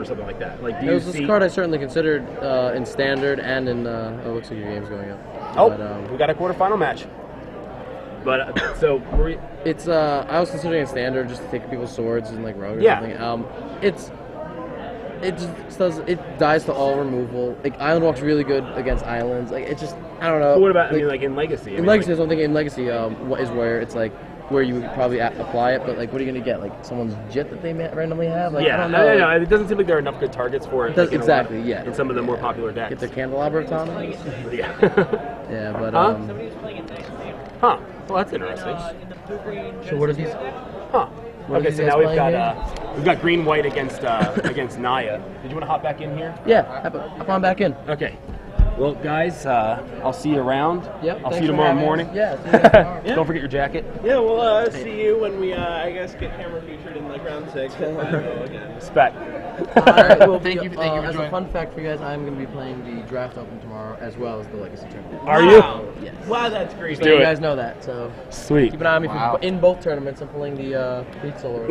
or something like that. Like, do It you was see? this card I certainly considered in Standard and in, oh, looks like your game's going up. Oh, But, we got a quarterfinal match. But, so, it's, I was considering in Standard just to take people's swords and, like, rogue or Yeah. something. It just does, it dies to all removal. Like, Island Walk's really good against islands. Like, it just, I don't know. But what about, like, I mean, like, in Legacy? In Legacy, I think in Legacy is where it's, like, where you would probably apply it, but, like, what are you going to get? Like, someone's Jit that they randomly have? Like, yeah, I don't know. no, it doesn't seem like there are enough good targets for it. Like, Exactly, yeah. In some of the more popular decks. Get their Candelabra of Thomas. Yeah. Yeah, but, Huh. Well, that's interesting. So what is he? Huh. What Okay, are so you now guys we've got green white against against Naya. Did you want to hop back in here? Yeah, hop on back in. Okay. Well, guys, I'll see you around. Yep. I'll see you tomorrow morning. Yeah. See you guys tomorrow. Don't forget your jacket. Yeah, we'll see you when we, I guess, get camera featured in like round 6 again. Spec. All right. Well, Thank you for as joining. a fun fact for you guys, I'm going to be playing the Draft Open tomorrow as well as the Legacy tournament. Are you? Yes. Wow, that's great. So do you it. guys know that. So Sweet. keep an eye on me Wow. in both tournaments. I'm pulling the Beat Solar.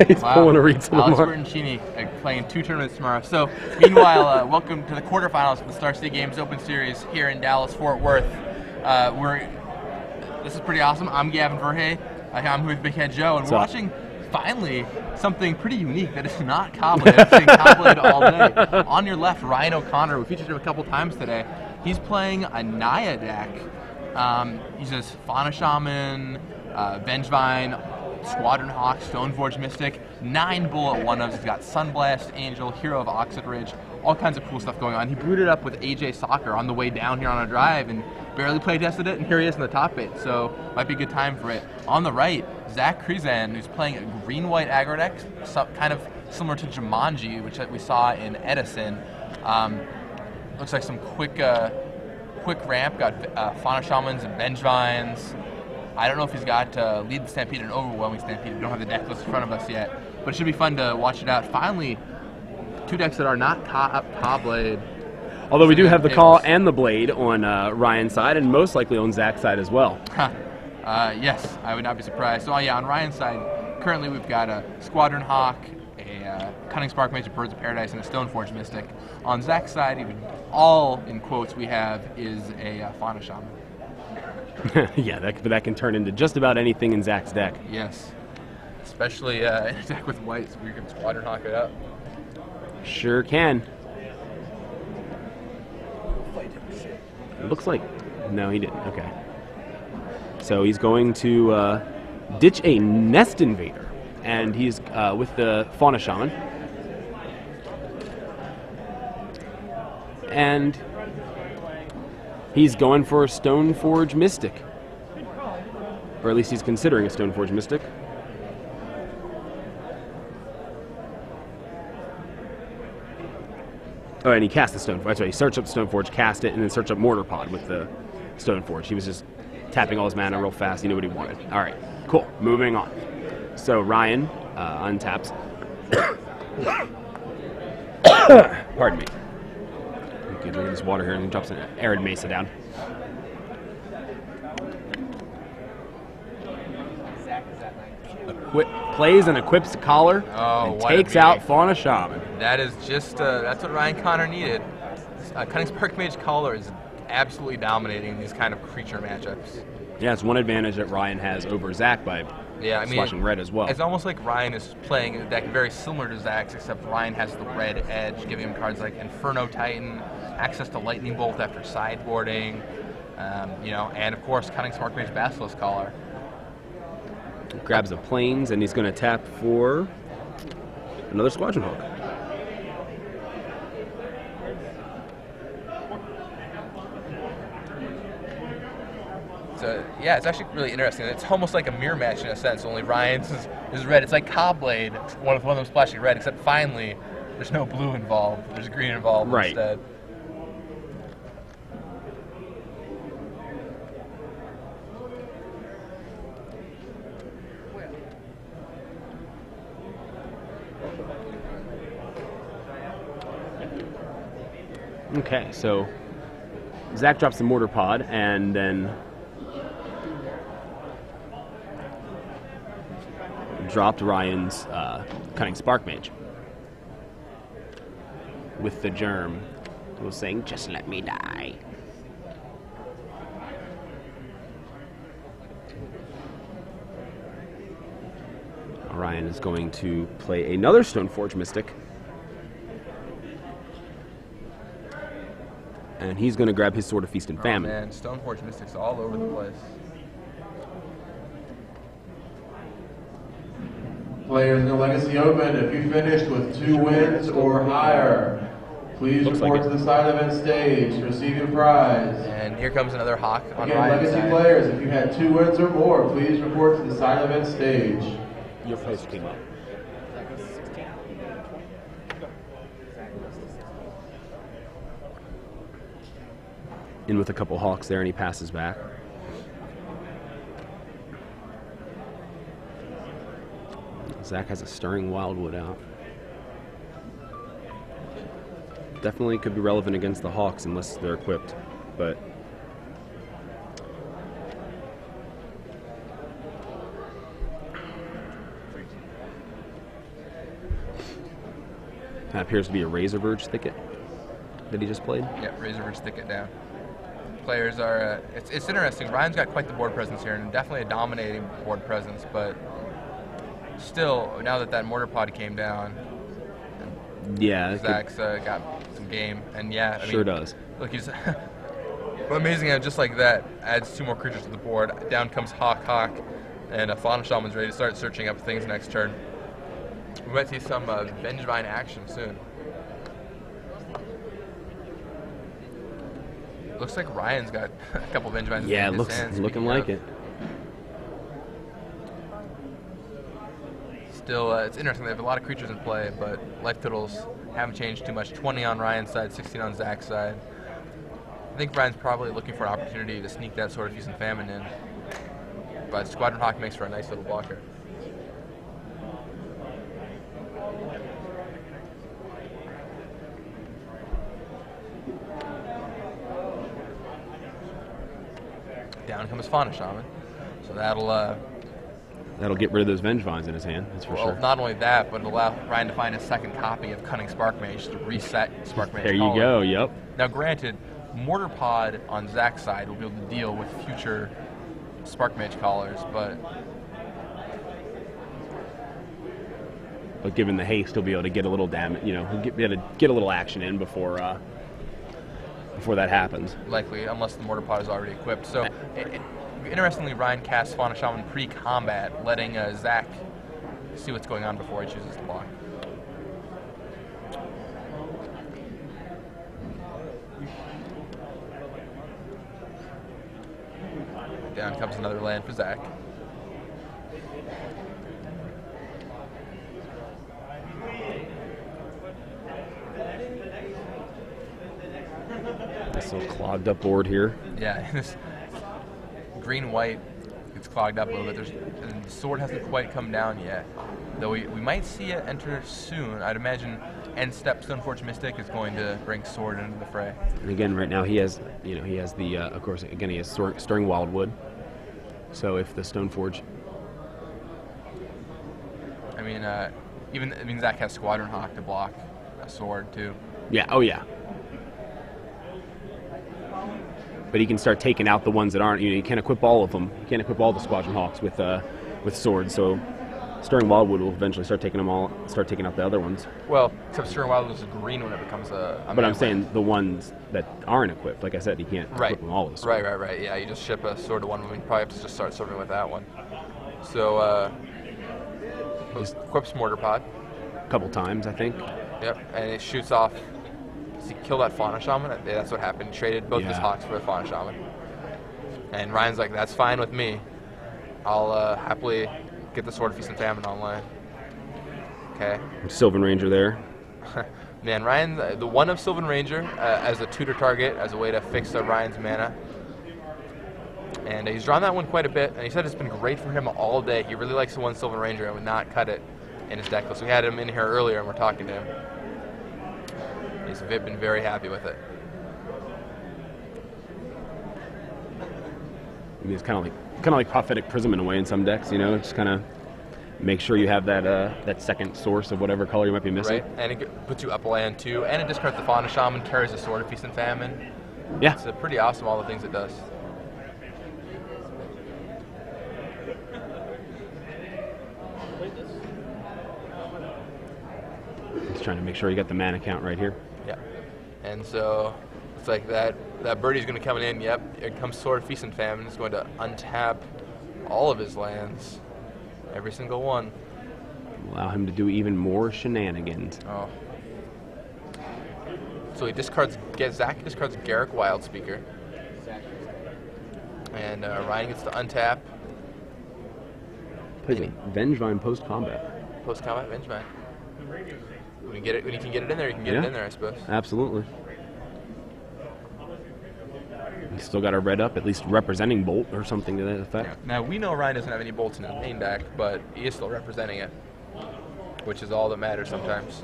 He's pulling a read to the Alex mark. Bertoncini playing 2 tournaments tomorrow. So, meanwhile, welcome to the quarterfinals of the Star City Games Open Series here in Dallas, Fort Worth. This is pretty awesome. I'm Gavin Verhey. I'm with Big Head Joe, and we're watching finally something pretty unique that is not Cobblade. I've seen Cobblade all day. On your left, Ryan O'Connor. We featured him a couple times today. He's playing a Naya deck. He uses Fauna Shaman, Vengevine, Squadron Hawk, Stoneforge Mystic, 9 bullet 1-ofs. He's got Sunblast, Angel, Hero of Oxid Ridge, all kinds of cool stuff going on. He booted up with AJ Soccer on the way down here on a drive and barely play tested it, and here he is in the top 8, so might be a good time for it. On the right, Zach Krizan, who's playing a green-white aggro deck, kind of similar to Jumanji, which we saw in Edison. Looks like some quick ramp, got Fauna Shamans and Vengevines. I don't know if he's got Lead the Stampede and Overwhelming Stampede. We don't have the deck list in front of us yet, but it should be fun to watch it out. Finally, 2 decks that are not Cobblade. Although we do have the call and the blade on Ryan's side, and most likely on Zach's side as well. Yes, I would not be surprised. So yeah, on Ryan's side, currently we've got a Squadron Hawk, a Cunning Spark Mage, a Birds of Paradise, and a Stoneforge Mystic. On Zach's side, even all in quotes we have is a Fauna Shaman. Yeah, that can turn into just about anything in Zach's deck. Yes, especially in a deck with white, so we can Squadron Hawk it up. Sure can. It looks like... No, he didn't. Okay. So he's going to ditch a Nest Invader, and he's with the Fauna Shaman. And he's going for a Stoneforge Mystic. Or at least he's considering a Stoneforge Mystic. Oh, and he cast the Stoneforge. That's right. He searched up Stoneforge, cast it, and then searched up Mortar Pod with the Stoneforge. He was just tapping all his mana real fast. He knew what he wanted. All right, cool. Moving on. So Ryan untaps. Pardon me. Okay, drinking this water here, and he drops an Arid Mesa down. Plays and equips a collar and takes out Fauna Shaman. That is just, that's what Ryan Connor needed. Cunning Spark Mage Collar is absolutely dominating these kind of creature matchups. Yeah, it's one advantage that Ryan has over Zach by slashing red as well. It's almost like Ryan is playing a deck very similar to Zach's, except Ryan has the red edge, giving him cards like Inferno Titan, access to Lightning Bolt after sideboarding, and of course Cunning Spark Mage Basilisk Collar. Grabs the planes, and he's going to tap for another Squadron Hawk. So yeah, it's actually really interesting. It's almost like a mirror match in a sense, only Ryan's is red. It's like Cobblade, one of them splashing red, except finally there's no blue involved. There's green involved instead. Okay, so Zach drops the Mortar Pod, and then dropped Ryan's Cunning Spark Mage. with the germ, who was saying, "Just let me die." Ryan is going to play another Stoneforge Mystic. And he's going to grab his Sword of Feast and Famine. Oh man, Stoneforge Mystics all over the place. Players in the Legacy Open, if you finished with 2 wins or higher, please report to the side event stage to receive your prize. And here comes another hawk on Again, Ryan's Legacy side. players, if you had 2 wins or more, please report to the side event stage. Your place came up. In with a couple hawks there, and he passes back. Zach has a Stirring Wildwood out. Definitely could be relevant against the hawks unless they're equipped, but that appears to be a Razorverge Thicket that he just played. Yeah, Razorverge Thicket down. Players are, it's interesting. Ryan's got quite the board presence here, and definitely a dominating board presence, but still, now that Mortar Pod came down, yeah, Zach's got some game, and yeah, I sure mean, does. Look, he's but amazing how just like that adds 2 more creatures to the board. Down comes Hawk, and Fauna Shaman's ready to start searching up things next turn. We might see some Vengevine action soon. Looks like Ryan's got a couple Vengevines. Yeah, in his hands, looking speaking like of. it. Still, it's interesting. They have a lot of creatures in play, but life totals haven't changed too much. 20 on Ryan's side, 16 on Zach's side. I think Ryan's probably looking for an opportunity to sneak that Sword of Feast and Famine in. But Squadron Hawk makes for a nice little blocker. Down comes Fauna Shaman. So That'll get rid of those Vengevines in his hand, that's for sure. Not only that, but it'll allow Ryan to find a second copy of Cunning Sparkmage to reset Sparkmage. There you go, yep. Now granted, Mortar Pod on Zach's side will be able to deal with future Sparkmage callers, but given the haste, he'll be able to get a little damage, he'll be able to get a little action in before that happens. Likely, unless the Mortar Pod is already equipped. So, interestingly, Ryan casts Fauna Shaman pre-combat, letting Zach see what's going on before he chooses to block. Down comes another land for Zach. This little clogged up board here. Yeah, this green-white gets clogged up a little bit. And the sword hasn't quite come down yet, though we might see it enter soon. I'd imagine End Step Stoneforge Mystic is going to bring sword into the fray. And again, right now he has the, of course, again he has Stirring Wildwood. So if the Stoneforge, even Zach has Squadron Hawk to block a sword too. yeah, oh yeah. But he can start taking out the ones that aren't. You can't equip all of them. You can't equip all the Squadron Hawks with swords. So Stirring Wildwood will eventually start taking out the other ones. Well, except Stirring Wildwood is a green when it becomes a but I'm saying the ones that aren't equipped. Like I said, you can't equip them all with the sword. Right. Yeah, you just ship a sword to one of them. You probably have to just start serving with that one. So, equips Mortar Pod. A couple times, I think. Yep, and it shoots off. Does he kill that Fauna Shaman? Yeah, that's what happened. He traded both his Hawks for the Fauna Shaman. And Ryan's like, that's fine with me. I'll happily get the Sword of Feast and Famine online. Okay. Sylvan Ranger there. Man, Ryan, the one of Sylvan Ranger as a tutor target, as a way to fix Ryan's mana. And he's drawn that one quite a bit, and he said it's been great for him all day. He really likes the one Sylvan Ranger and would not cut it in his deck list. We had him in here earlier, and we're talking to him. He's been very happy with it. I mean, it's kind of like Prophetic Prism in a way in some decks, just kind of make sure you have that that second source of whatever color you might be missing. Right, and it puts you up a land too, and it discards the Fauna Shaman, carries a Sword of Feast and Famine. Yeah. It's pretty awesome, all the things it does. Just trying to make sure you got the mana count right here. Yeah, and so it's like that birdie's going to come in. Yep, here comes Sword of Feast and Famine. It's going to untap all of his lands, every single one. Allow him to do even more shenanigans. Oh. So he discards. Zach discards Garrick Wildspeaker, and Ryan gets to untap. Plays a Vengevine post combat. Post combat Vengevine. When you can get it in there, you can get it in there, I suppose. Absolutely. He's still got a red up, at least representing Bolt or something to that effect. Yeah. Now we know Ryan doesn't have any bolts in his main deck, but he is still representing it, which is all that matters sometimes.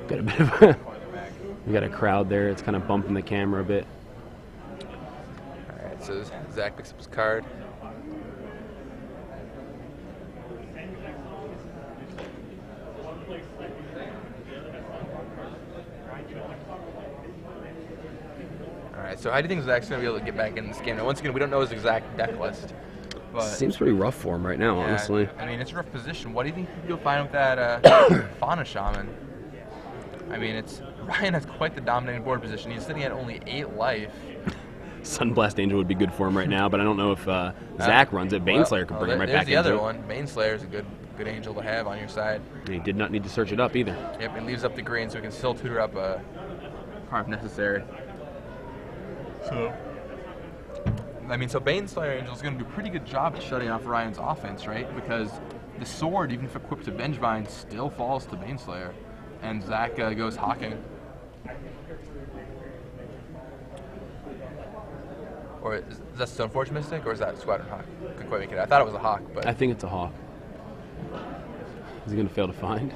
Got a bit of a, we got a crowd there. It's kind of bumping the camera a bit. All right, so Zach picks up his card. All right, so how do you think Zach's going to be able to get back in this game? Now, once again, we don't know his exact deck list. But Seems pretty rough for him right now, yeah, honestly. I mean, it's a rough position. What do you think you'll find with that Fauna Shaman? I mean, Ryan has quite the dominating board position. He's sitting at only 8 life. Sunblast Angel would be good for him right now, but I don't know if Zach runs it. Baneslayer could bring him right back There's the into other it. one. Baneslayer is a good angel to have on your side. And he did not need to search it up either. Yep, and leaves up the green so he can still tutor up a card if necessary. So, I mean, so Baneslayer Angel is going to do a pretty good job at shutting off Ryan's offense, right? Because the sword, even if equipped to Vengevine, still falls to Baneslayer. And Zach goes hawking. Or is that Stoneforge Mystic, or is that Squadron Hawk? Couldn't quite make it. I thought it was a hawk, but I think it's a hawk. Is he going to fail to find?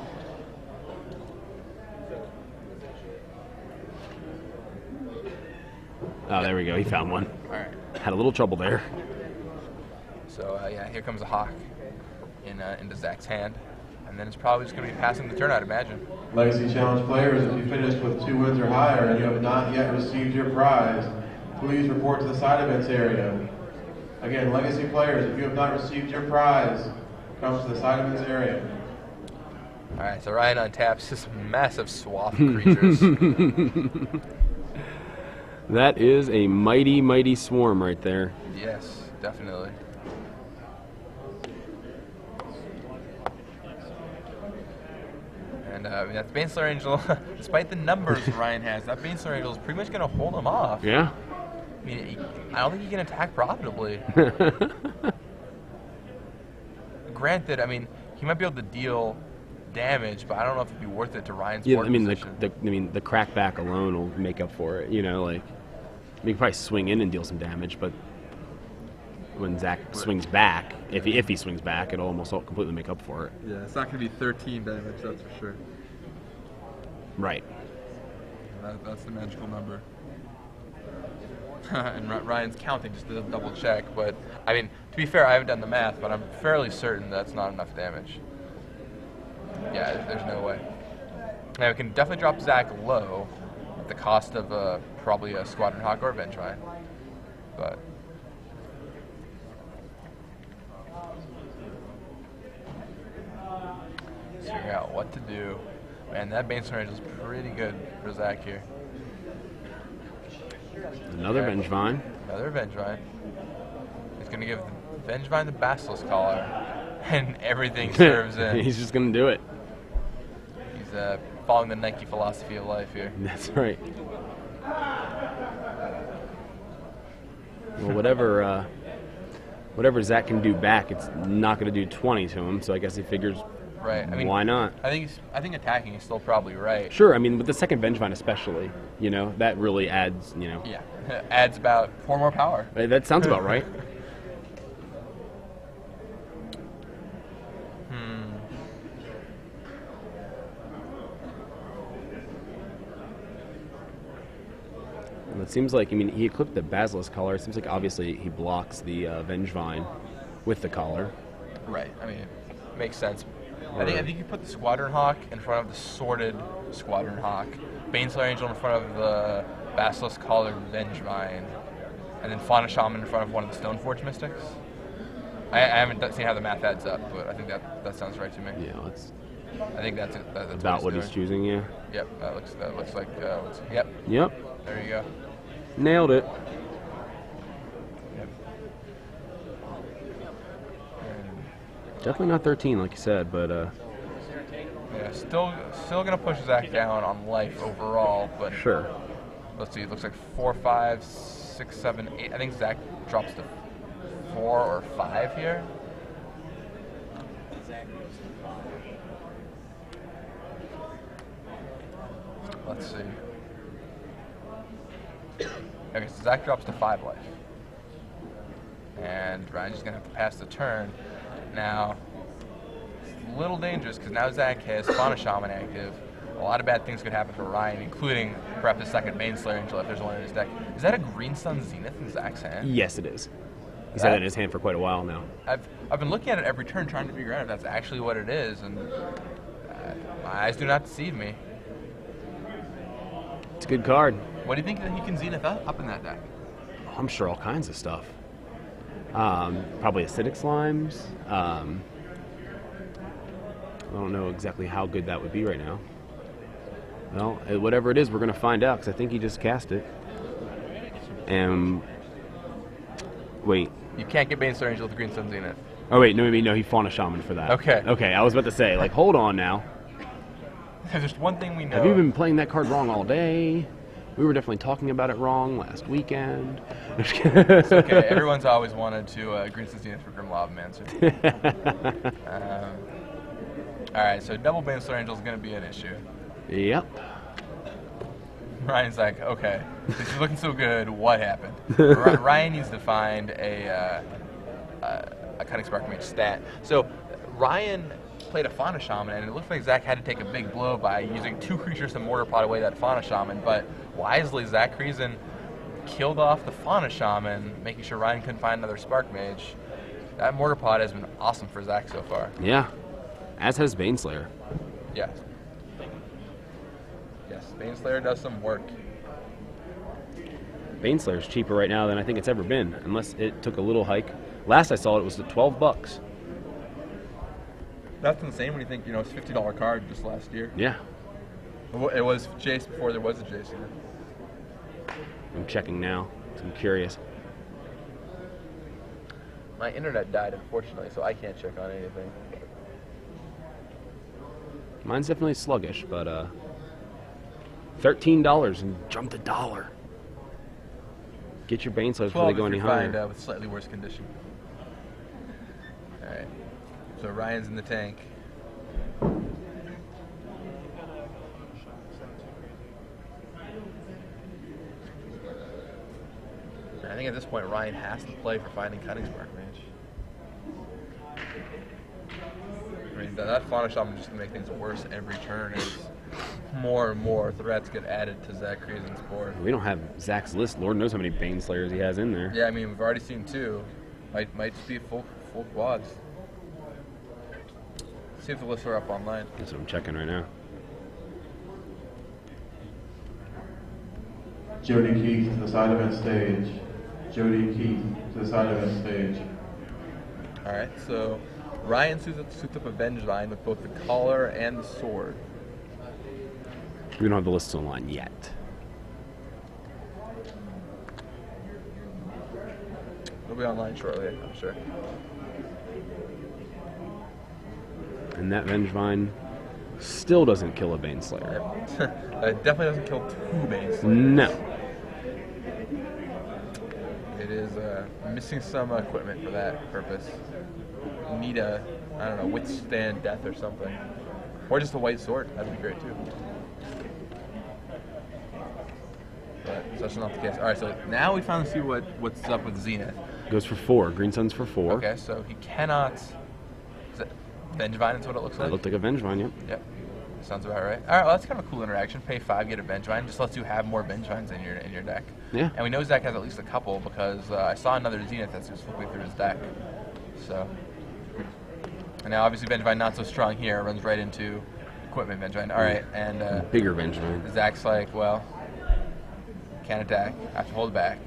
Oh, there we go. He found one. all right. Had a little trouble there. So yeah, here comes a hawk into Zach's hand, and then it's probably just going to be passing the turn, I'd imagine. Legacy Challenge players, if you finished with 2 wins or higher and you have not yet received your prize, please report to the side events area. Again, Legacy players, if you have not received your prize, come to the side events area. All right, so Ryan untaps this massive swath of creatures. That is a mighty, mighty swarm right there. Yes, definitely. And I mean, that Baneslayer Angel, despite the numbers Ryan has, that Baneslayer Angel is pretty much going to hold him off. Yeah. I mean, I don't think he can attack profitably. Granted, I mean, he might be able to deal damage, but I don't know if it'd be worth it to Ryan's board position. The crackback alone will make up for it. You know, like you can probably swing in and deal some damage, but when Zach swings back, if he swings back, it'll almost completely make up for it. Yeah, it's not going to be 13 damage, that's for sure. Right. That's the magical number. And Ryan's counting just to double check, but I mean, to be fair, I haven't done the math, but I'm fairly certain that's not enough damage. Yeah, there's no way. Now we can definitely drop Zach low at the cost of probably a Squadron Hawk or a Vengevine, but figure out what to do. Man, that Baneslayer Angel is pretty good for Zach here. Another Vengevine. Another Vengevine. He's going to give the Vengevine the Basilisk Collar, and everything serves in. He's just going to do it. He's following the Nike philosophy of life here. That's right. Well, whatever Zach can do back, it's not going to do 20 to him. So I guess he figures, right? I mean, why not? I think attacking is still probably right. Sure. I mean, with the second Vengevine especially, you know, that really adds, you know. Yeah, adds about 4 more power. That sounds about right. And it seems like, I mean, he equipped the Basilisk collar. It seems like obviously he blocks the Vengevine with the collar. Right. I mean, makes sense. I think you put the Squadron Hawk in front of the sorted Squadron Hawk, Baneslayer Angel in front of the Basilisk Collar Vengevine, and then Fauna Shaman in front of one of the Stoneforge Mystics. I haven't seen how the math adds up, but I think that sounds right to me. Yeah, that's I think that's about what he's choosing. Yeah. Yep. That looks like. Yep. Yep. There you go. Nailed it. Yep. Definitely not 13, like you said, but Yeah, still gonna push Zach down on life overall, but sure. Let's see. It looks like 4, 5, 6, 7, 8. I think Zach drops to 4 or 5 here. Let's see. Okay, so Zach drops to 5 life. And Ryan's just going to have to pass the turn. Now, it's a little dangerous because now Zach has Fauna Shaman active. A lot of bad things could happen for Ryan, including perhaps a second Baneslayer Angel if there's one in his deck. Is that a Green Sun Zenith in Zach's hand? Yes, it is. He's had it in his hand for quite a while now. I've been looking at it every turn trying to figure out if that's actually what it is, and my eyes do not deceive me. It's a good card. What do you think that he can Zenith up in that deck? I'm sure all kinds of stuff. Probably acidic slimes. I don't know exactly how good that would be right now. Well, whatever it is, we're going to find out because I think he just cast it. And wait. You can't get Baneslayer Angel with Green Sun Zenith. Oh wait, no, he Fauna Shaman for that. Okay. Okay, I was about to say, like, hold on now. There's just one thing we know. Have you been playing that card wrong all day? We were definitely talking about it wrong last weekend. It's okay. Everyone's always wanted to Green Sun Zenith for Grim Lavamancer. All right, so double Baneslayer Angel is going to be an issue. Yep. Ryan's like, okay, this is looking so good. What happened? Ryan needs to find a Cunning Spark Mage stat. So Ryan played a Fauna Shaman, and it looks like Zach had to take a big blow by using 2 creatures to Mortar Pot away that Fauna Shaman. But wisely, Zach Krizan killed off the Fauna Shaman, making sure Ryan couldn't find another Spark Mage. That Mortar Pot has been awesome for Zach so far. Yeah. As has Baneslayer. Yes. Yes, Baneslayer does some work. Baneslayer's cheaper right now than I think it's ever been, unless it took a little hike. Last I saw it was at $12. That's insane when you think, it's a $50 card just last year. Yeah. It was Jace before there was a Jace here. I'm checking now. I'm curious. My internet died, unfortunately, so I can't check on anything. Mine's definitely sluggish, but $13 and jumped $1. Get your Baneslayers before they go any higher. Find, with slightly worse condition. All right. So Ryan's in the tank. I think at this point Ryan has to play for finding Cunning Spark Mage. I mean, that Fauna Shaman is just going to make things worse every turn as more and more threats get added to Zach Krizan's board. We don't have Zach's list. Lord knows how many Baneslayers he has in there. Yeah, I mean, we've already seen 2. Might just be full quads. See if the lists are up online. That's what I'm checking right now. Jody Keith to the side event stage. Jody Keith to the side event stage. All right, so Ryan suits up a Vengevine with both the collar and the sword. We don't have the lists online yet. It'll be online shortly, I'm sure. And that Vengevine still doesn't kill a Baneslayer. It definitely doesn't kill 2 Baneslayers. No. It is missing some equipment for that purpose. You need a, I don't know, withstand death or something. Or just a white sword. That'd be great too. But such not the case. All right, so now we finally see what's up with Zenith. Goes for 4. Green Sun's for 4. Okay, so he cannot. Is that Vengevine is what it looks like? It looked like a Vengevine, yep. Yep. Sounds about right. All right, well, that's kind of a cool interaction. Pay 5, get a Vengevine. Just lets you have more Vengevines in your deck. Yeah. And we know Zach has at least a couple because I saw another Zenith that's just flipping through his deck. So, and now obviously Vengevine not so strong here. Runs right into equipment Vengevine. All right, and Bigger Vengevine. Zach's like, well, can't attack. I have to hold back.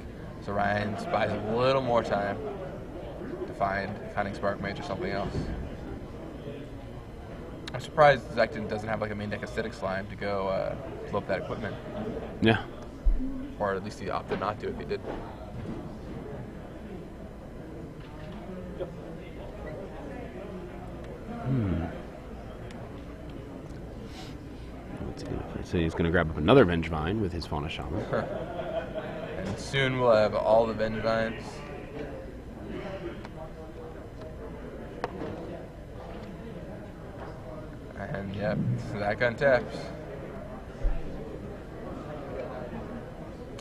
So Ryan buys a little more time to find Cunning Spark Mage or something else. I'm surprised Zach doesn't have like a main deck Acidic Slime to go blow up that equipment. Yeah. Or at least he opted not to if he did. So he's going to grab up another Vengevine with his Fauna Shaman. And soon we'll have all the Vengevines. And yep, Zach untaps.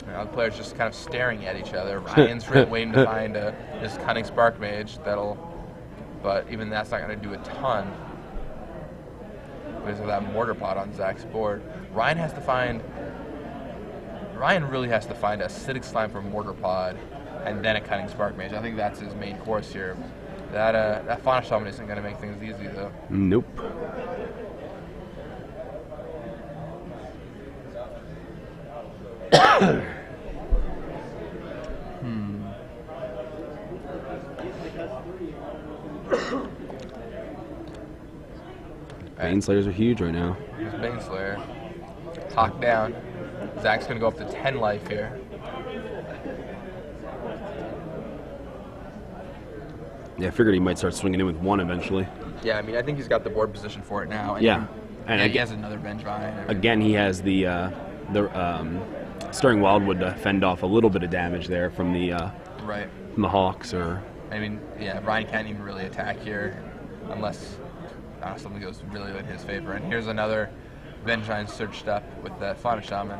Now the players just kind of staring at each other. Ryan's waiting to find this Cunning Spark Mage but even that's not going to do a ton because of that Mortar Pot on Zach's board. Ryan really has to find a Acidic Slime for Mortar Pod and then a Cunning Spark Mage. I think that's his main course here. That Fauna Shaman isn't going to make things easy though. Nope. Baneslayers are huge right now. Here's Baneslayer. Talk down. Zach's going to go up to 10 life here. Yeah, I figured he might start swinging in with 1 eventually. Yeah, I mean, I think he's got the board position for it now. And Yeah. And he has another Vengevine. Again, he has the Stirring Wildwood to fend off a little bit of damage there from the Right. from the Hawks. Or I mean, yeah, Ryan can't even really attack here unless something goes really in his favor. And here's another Vengevine searched up with that Fauna Shaman.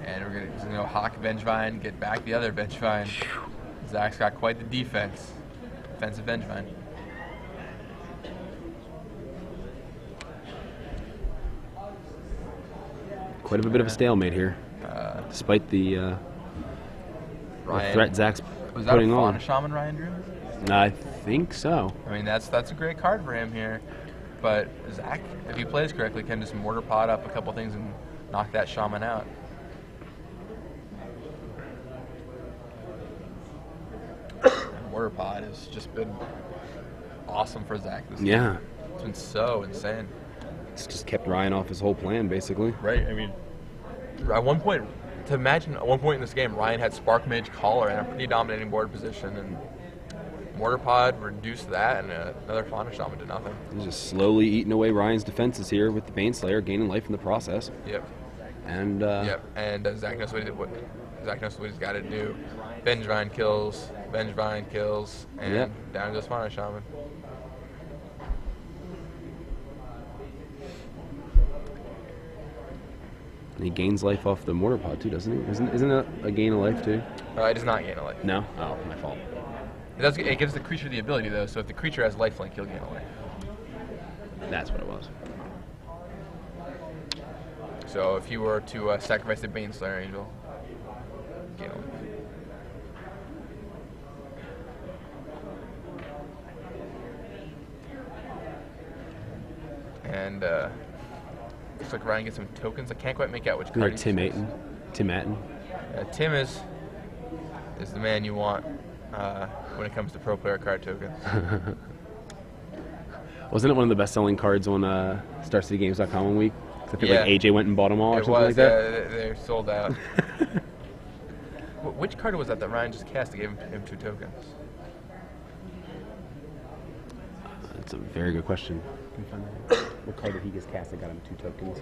And we're going to go Hawk Vengevine, get back the other Vengevine. Zach's got quite the defense. Defensive Vengevine. quite a bit of a stalemate here, despite the threat Zach's putting on. Was that a Fauna Shaman Ryan drew? I think so. I mean, that's a great card for him here. But Zach, if he plays correctly, can just Mortar Pot up a couple things and knock that Shaman out. And Mortar Pot has just been awesome for Zach this Yeah. game. It's been so insane. It's just kept Ryan off his whole plan, basically. Right, I mean, at one point in this game, Ryan had Spark Mage Caller and a pretty dominating board position, and Mortar Pod reduced that, and another Fauna Shaman did nothing. He's just slowly eating away Ryan's defenses here with the Baneslayer, gaining life in the process. Yep. And Zach knows Zach knows what he's got to do. Vengevine kills, and down goes Fauna Shaman. And he gains life off the Mortar Pod too, doesn't he? Isn't that a gain of life too? It does not gain a life. No? Oh, my fault. It gives the creature the ability though, so if the creature has lifelink, he'll gain a life. That's what it was. So if you were to sacrifice the Baneslayer Angel, gain a life. And looks like Ryan gets some tokens. I can't quite make out which card. Tim Atten. Tim is the man you want when it comes to pro player card tokens. Wasn't it one of the best-selling cards on StarCityGames.com one week? I feel like AJ went and bought them all or something like that. Yeah, they're sold out. Which card was that Ryan just cast that gave him 2 tokens? That's a very good question. What card did he just cast that got him 2 tokens?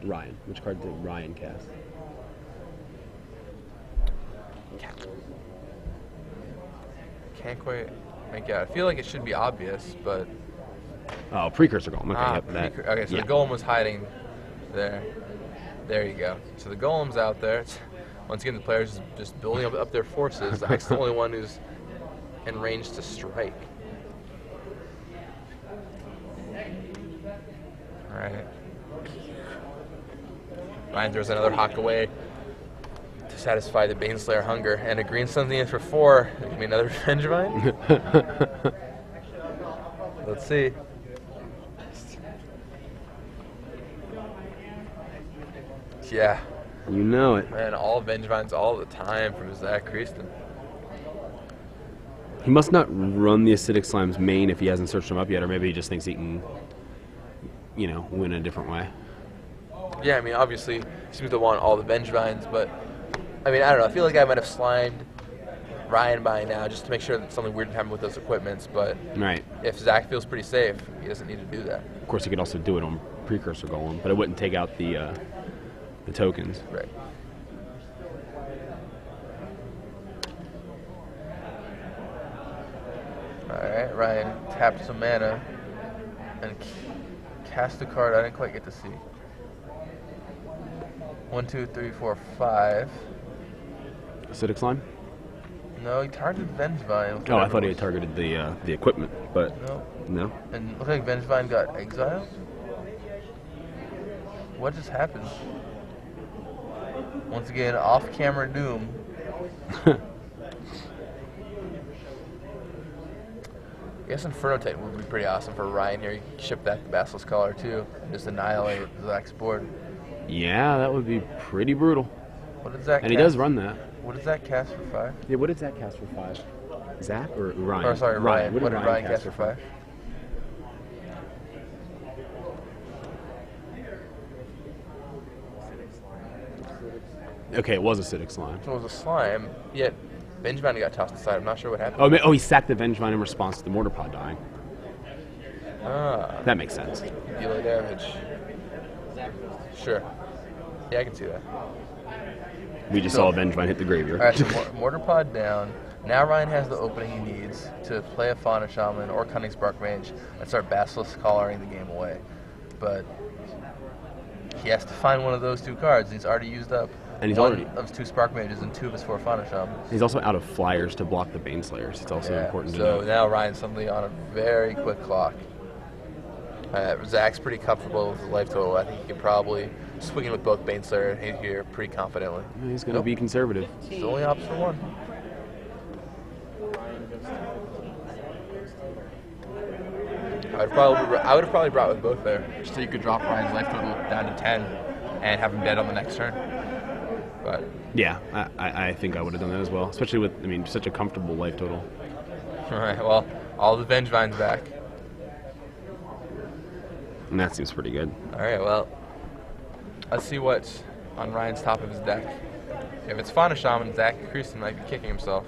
Ryan. Which card did Ryan cast? Can't quite make out. I feel like it should be obvious, but... Oh, Precursor Golem. Okay, okay, so the Golem was hiding there. There you go. So the Golem's out there. Once again, the players just building up their forces. Zach's the only one who's in range to strike. right. Ryan throws another hawk away to satisfy the Baneslayer hunger, and a green something in for 4. It could be another Vengevine. Let's see. Yeah. You know it. Man, all Vengevines all the time from Zach Krizan. He must not run the Acidic Slime's main if he hasn't searched him up yet, or maybe he just thinks he can, you know, win a different way. Yeah, I mean, obviously, he seems to want all the Vengevines, but, I mean, I don't know. I feel like I might have slimed Ryan by now just to make sure that something weird didn't happen with those equipments, but Right. if Zach feels pretty safe, he doesn't need to do that. Of course, he could also do it on Precursor Golem, but it wouldn't take out the tokens. Right. Alright, Ryan tapped some mana and cast a card I didn't quite get to see. 1, 2, 3, 4, 5. Acidic Slime? No, he targeted Vengevine. Oh, I thought he had targeted the equipment, but No. no. And it looked like Vengevine got exiled. What just happened? Once again, off-camera doom. I guess Inferno Titan would be pretty awesome for Ryan here. You can ship that to Basilisk Collar too, and just annihilate Zach's board. Yeah, that would be pretty brutal. What did Zach And he cast? does run that. What did Zach cast for 5? Yeah, what did Zach cast for 5? Zach or Ryan? Or sorry, Ryan. What did Ryan cast for 5? 5? Okay, it was Acidic Slime. So it was a slime, yet Vengevine got tossed aside. I'm not sure what happened. Oh, he sacked the Vengevine in response to the Mortar Pod dying. Ah, That makes sense. delay damage. Sure. Yeah, I can see that. We just saw a Vengevine hit the graveyard. Alright, so Mortar Pod down. Now Ryan has the opening he needs to play a Fauna Shaman or Cunning Spark Mage and start Basilisk Collaring the game away. But he has to find one of those 2 cards. He's already used up And he's one already- of his 2 Spark Mages and 2 of his 4 Fauna Shamans. He's also out of flyers to block the Baneslayers. It's also Yeah, important to so know. now Ryan's suddenly on a very quick clock. Zach's pretty comfortable with his life total. I think he can probably swing in with both Baneslayer and here pretty confidently. He's going to be conservative. He only opts for 1. I would have probably brought with both there, just so you could drop Ryan's life total down to 10 and have him dead on the next turn. But Yeah, I think I would have done that as well, especially with, I mean, such a comfortable life total. all right, well, all the Vengevines back. And that seems pretty good. All right, well, let's see what's on Ryan's top of his deck. If it's Fauna Shaman, Zach Krizan might be kicking himself.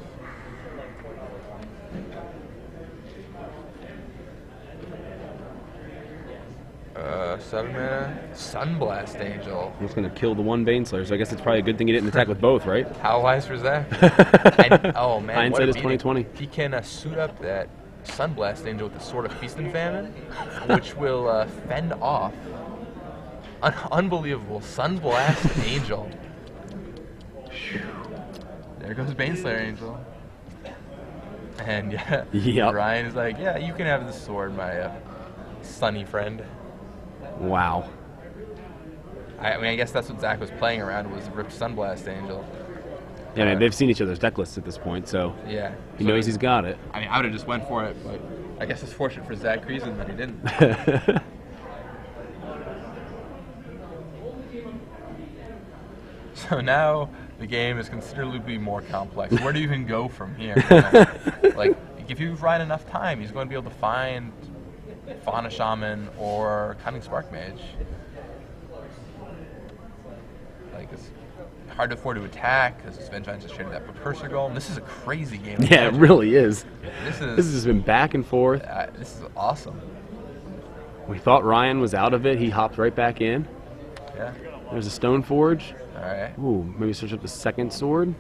Seven mana, Sunblast Angel. He's going to kill the one Baneslayer, so I guess it's probably a good thing he didn't attack with both, right? How wise for Zach? Oh man, Hindsight what a is beating. 20/20. He can suit up that Sunblast Angel with the Sword of Feast and Famine, which will fend off an unbelievable Sunblast Angel. There goes Baneslayer Angel. And yeah, Yep. Ryan is like, yeah, you can have this sword, my sunny friend. Wow. I mean, I guess that's what Zach was playing around, was Ripped Sunblast Angel. Yeah, man, they've seen each other's deck lists at this point, so Yeah. he So knows he's got it. I mean, I would have just went for it, but I guess it's fortunate for Zach Krizan that he didn't. So now the game is considerably more complex. Where do you even go from here? You know? Like, if you Ryan enough time, he's going to be able to find Fauna Shaman or Cunning Spark Mage. Like, it's hard to afford to attack because Vengevine just traded that Precursor Golem. This is a crazy game. of Yeah, it Magic. really is. This This has just been back and forth. this is awesome. We thought Ryan was out of it. He hopped right back in. Yeah. There's a Stone Forge. All right. Ooh, maybe search up the second sword.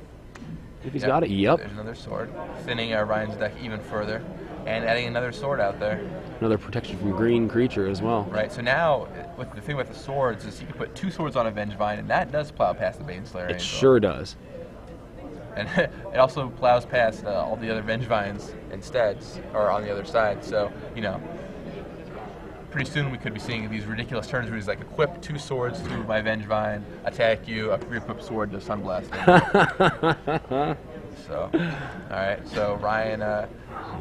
If he's Yep. got it, yep. There's another sword. Thinning Ryan's deck even further. And adding another sword out there. Another protection from green creature as well. Right, so now, with the thing with the swords is you can put 2 swords on a Vengevine, and that does plow past the Baneslayer It Angel. sure does. And it also plows past all the other Vengevines instead, or on the other side. So, you know, pretty soon we could be seeing these ridiculous turns where he's like, equip 2 swords to my Vengevine, attack you, re-equip sword to Sunblast. So, alright, so Ryan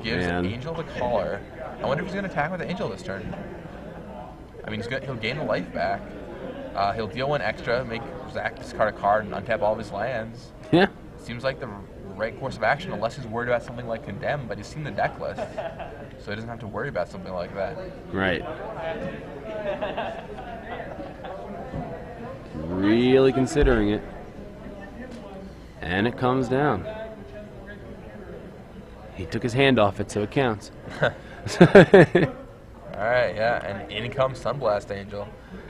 gives Angel the collar. I wonder if he's going to attack with the Angel this turn. I mean, he'll gain the life back. He'll deal 1 extra, make Zach discard a card and untap all of his lands. Yeah. Seems like the right course of action, unless he's worried about something like Condemn, but he's seen the deck list, so he doesn't have to worry about something like that. Right. Really considering it. And it comes down. He took his hand off it, so it counts. Alright, yeah, and in comes Sunblast Angel.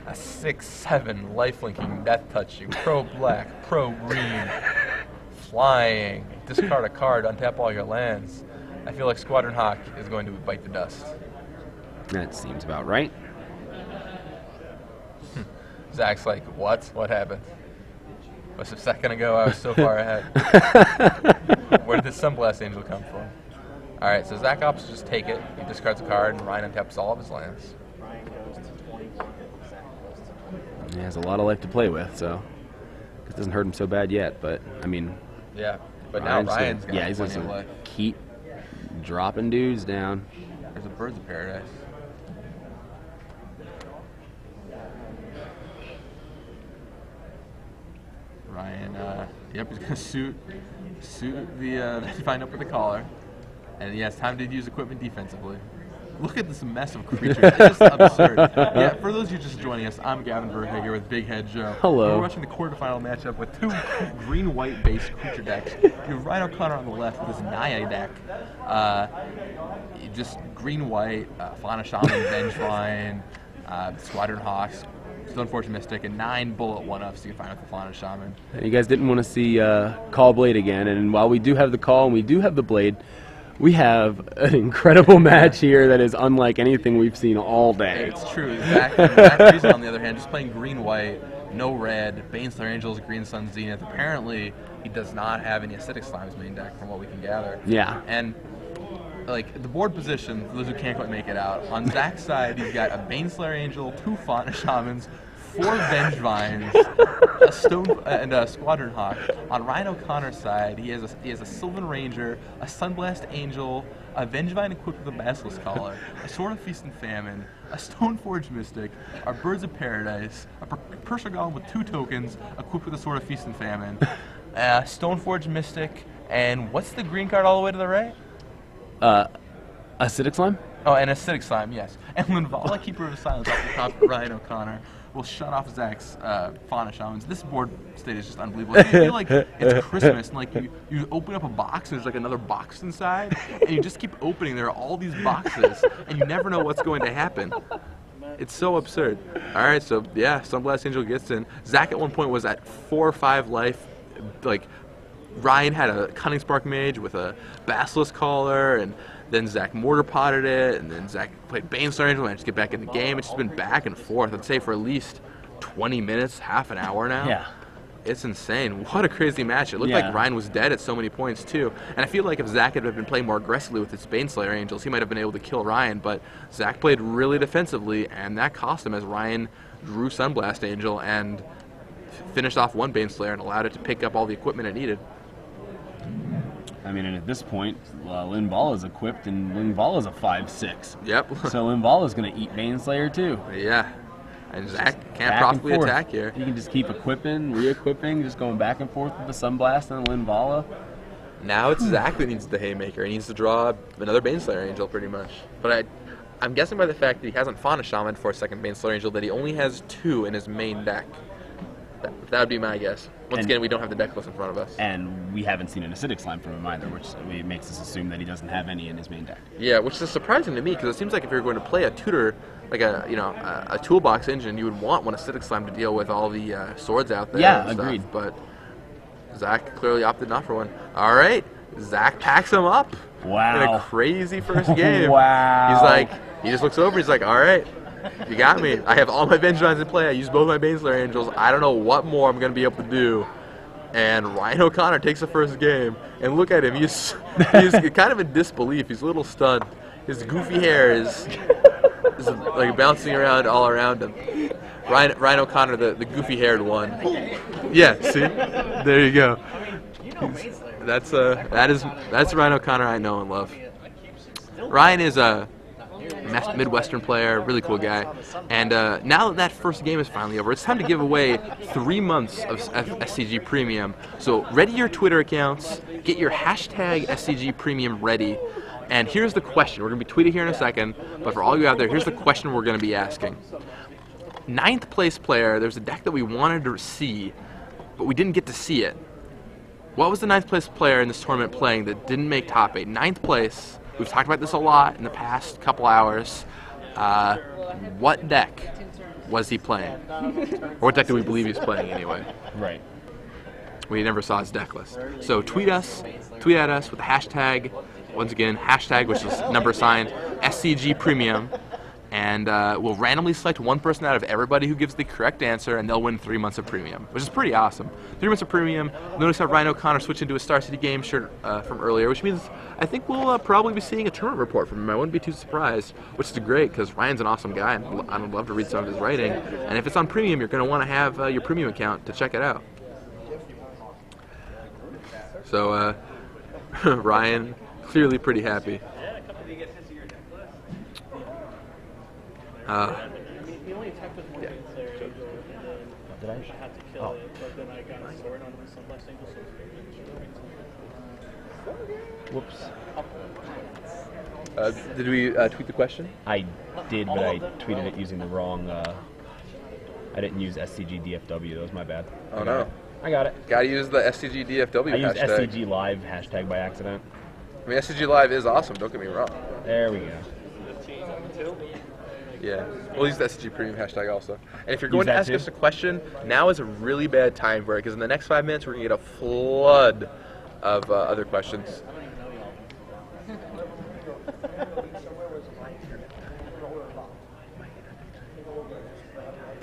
A 6/7 lifelinking death touch you. Pro black, pro green. Flying, discard a card, untap all your lands. I feel like Squadron Hawk is going to bite the dust. That seems about right. Zach's like, what? What happened? Was a second ago I was so far ahead. Where did this Sunblast Angel come from? Alright, so Zach opts to just take it. He discards a card, and Ryan untaps all of his lands. He has a lot of life to play with, so it doesn't hurt him so bad yet, but, I mean... Yeah, but now Ryan's got he's plenty just of life. Keep dropping dudes down. There's a Birds of Paradise. Ryan, yep, he's gonna suit the find up with the collar, and he has time to use equipment defensively. Look at this mess of creatures. It's just absurd. Yeah, for those of you just joining us, I'm Gavin Verhey here with Big Head Joe. Hello. We're watching the quarterfinal matchup with 2 green-white based creature decks. You have Ryan O'Connor on the left with his Naya deck. Just green-white, Fauna Shaman, Vengevine, Squadron Hawks, Stoneforge Mystic, and 9 bullet 1-ups you can find with the Fauna Shaman. You guys didn't want to see Call Blade again, and while we do have the call and we do have the blade, we have an incredible match here that is unlike anything we've seen all day. It's true. Zach Krizan, on the other hand, just playing green-white, no red, Baneslayer Angels, Green Sun Zenith. Apparently, he does not have any Acidic Slimes main deck, from what we can gather. Yeah. And like the board position, for those who can't quite make it out, on Zach's side, he's got a Baneslayer Angel, 2 Fauna Shamans, 4 Vengevines, a Stone and a Squadron Hawk. On Ryan O'Connor's side, he has a Sylvan Ranger, a Sunblast Angel, a Vengevine equipped with a Basilisk Collar, a Sword of Feast and Famine, a Stoneforge Mystic, our Birds of Paradise, a Persia Golem with 2 tokens equipped with a Sword of Feast and Famine, Stoneforge Mystic, and what's the green card all the way to the right? Acidic Slime? Oh, and Acidic Slime, yes. And Linvala, Keeper of Silence off the top of Ryan O'Connor will shut off Zach's Fauna Shamans. This board state is just unbelievable. I feel like it's Christmas, and like you open up a box, and there's like another box inside, and you just keep opening. There are all these boxes, and you never know what's going to happen. It's so absurd. All right, so yeah, Sunblast Angel gets in. Zach at one point was at 4 or 5 life. Like Ryan had a Cunning Spark Mage with a Basilisk Collar, and then Zach mortar potted it, and then Zach played Baneslayer Angel, managed to get back in the game. It's just been back and forth, I'd say, for at least 20 minutes, half an hour now. Yeah. It's insane. What a crazy match. It looked like Ryan was dead at so many points, too. And I feel like if Zach had been playing more aggressively with his Baneslayer Angels, he might have been able to kill Ryan, but Zach played really defensively, and that cost him as Ryan drew Sunblast Angel and finished off one Baneslayer and allowed it to pick up all the equipment it needed. I mean, and at this point, Linvala is equipped, and Linvala is a 5/6. Yep. So Linvala is going to eat Baneslayer too. Yeah. And Zach can't possibly attack here. You can just keep equipping, re-equipping, just going back and forth with the Sunblast and Linvala. Now it's Zach that needs the Haymaker. He needs to draw another Baneslayer Angel, pretty much. But I'm guessing by the fact that he hasn't Fauna Shaman for a second Baneslayer Angel that he only has 2 in his main deck. That would be my guess. Once again, we don't have the deck list in front of us. And we haven't seen an Acidic Slime from him either, which makes us assume that he doesn't have any in his main deck. Yeah, which is surprising to me, because it seems like if you're going to play a tutor, like a toolbox engine, you would want one Acidic Slime to deal with all the swords out there. Yeah, and agreed. Stuff. But Zach clearly opted not for one. All right, Zach packs him up. Wow. In a crazy first game. Wow. He just looks over, he's like, all right. You got me. I have all my Vengevines in play. I use both my Baneslayer Angels. I don't know what more I'm going to be able to do. And Ryan O'Connor takes the first game. And look at him. He's kind of in disbelief. He's a little stunned. His goofy hair is Just, like bouncing around all around him. Ryan O'Connor, the goofy-haired one. Yeah, see, there you go. That's Ryan O'Connor I know and love. Ryan is a Midwestern player, really cool guy. And now that first game is finally over, it's time to give away 3 months of SCG Premium. So ready your Twitter accounts, get your hashtag SCG Premium ready. And here's the question. We're going to be tweeted here in a second, but for all you out there, here's the question we're going to be asking. 9th place player, there's a deck that we wanted to see, but we didn't get to see it. What was the 9th place player in this tournament playing that didn't make top 8? 9th place. We've talked about this a lot in the past couple hours. What deck was he playing? Or what deck do we believe he's playing anyway? Right. We never saw his deck list. So tweet at us with the hashtag, once again, hashtag, which is #sign SCG Premium. And we'll randomly select one person out of everybody who gives the correct answer, and they'll win 3 months of premium, which is pretty awesome. 3 months of premium. Notice how Ryan O'Connor switched into a Star City game shirt from earlier, which means I think we'll probably be seeing a tournament report from him. I wouldn't be too surprised, which is great because Ryan's an awesome guy, and I'd love to read some of his writing. And if it's on premium, you're going to want to have your premium account to check it out. So Ryan, clearly pretty happy. The only attack with one there, Did I? had to kill it, but then I got a sword on the Sunblast Angel, so Whoops. Did we tweet the question? I did, but I tweeted it using the wrong. I didn't use SCGDFW. That was my bad. Oh no. I got it. Gotta use the SCGDFW I used hashtag. SCG Live hashtag by accident. I mean, SCG Live is awesome, don't get me wrong. There we go. Yeah, we'll use the SCG Premium hashtag also. And if you're going to that ask too? us a question, now is a really bad time for it, because in the next 5 minutes, we're going to get a flood of other questions. Can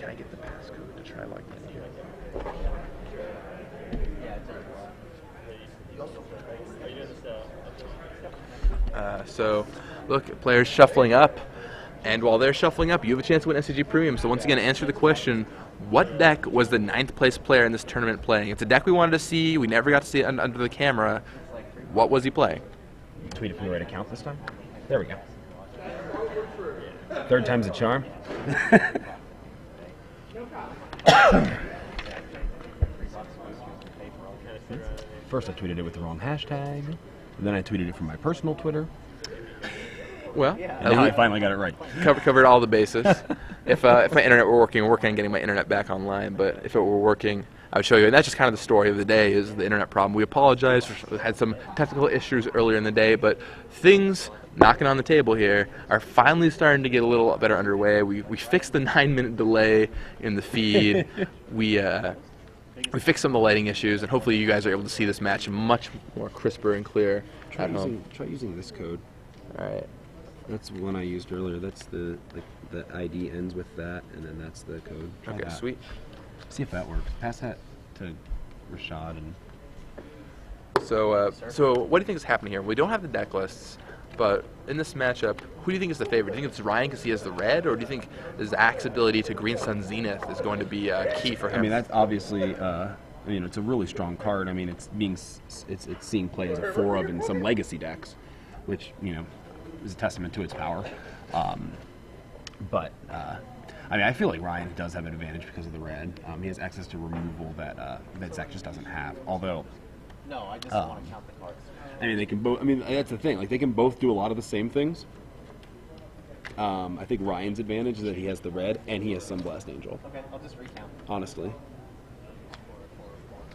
I get the passcode to try logging in here? So, look, players shuffling up. And while they're shuffling up, you have a chance to win SCG Premium. So once again, answer the question, what deck was the 9th place player in this tournament playing? It's a deck we wanted to see. We never got to see it under the camera. What was he playing? Tweet it from the right account this time. There we go. 3rd time's a charm. First I tweeted it with the wrong hashtag. And then I tweeted it from my personal Twitter. Well, And now I finally got it right. covered all the bases. If my internet were working, we're working on getting my internet back online. But if it were working, I would show you. And that's just kind of the story of the day, is the internet problem. We apologize. We had some technical issues earlier in the day, but things knocking on the table here are finally starting to get a little better underway. We fixed the 9-minute delay in the feed. we fixed some of the lighting issues, and hopefully you guys are able to see this match much more crisper and clear at home. Try using this code. All right. That's the one I used earlier. That's the ID ends with that, and then that's the code. Try Okay, that. sweet. See if that works. Pass that to Rashad and. So what do you think is happening here? We don't have the deck lists, but in this matchup, who do you think is the favorite? Do you think it's Ryan because he has the red, or do you think Zach's ability to Green Sun Zenith is going to be key for him? I mean, that's obviously. It's a really strong card. I mean, it's seeing play as a 4 of in some legacy decks, which is a testament to its power. But I feel like Ryan does have an advantage because of the red. He has access to removal that Zach just doesn't have. Although, no, I just want to count the cards. I mean, they can both. I mean, that's the thing. Like, they can both do a lot of the same things. I think Ryan's advantage is that he has the red and he has Sunblast Angel. Okay, I'll just recount. Honestly.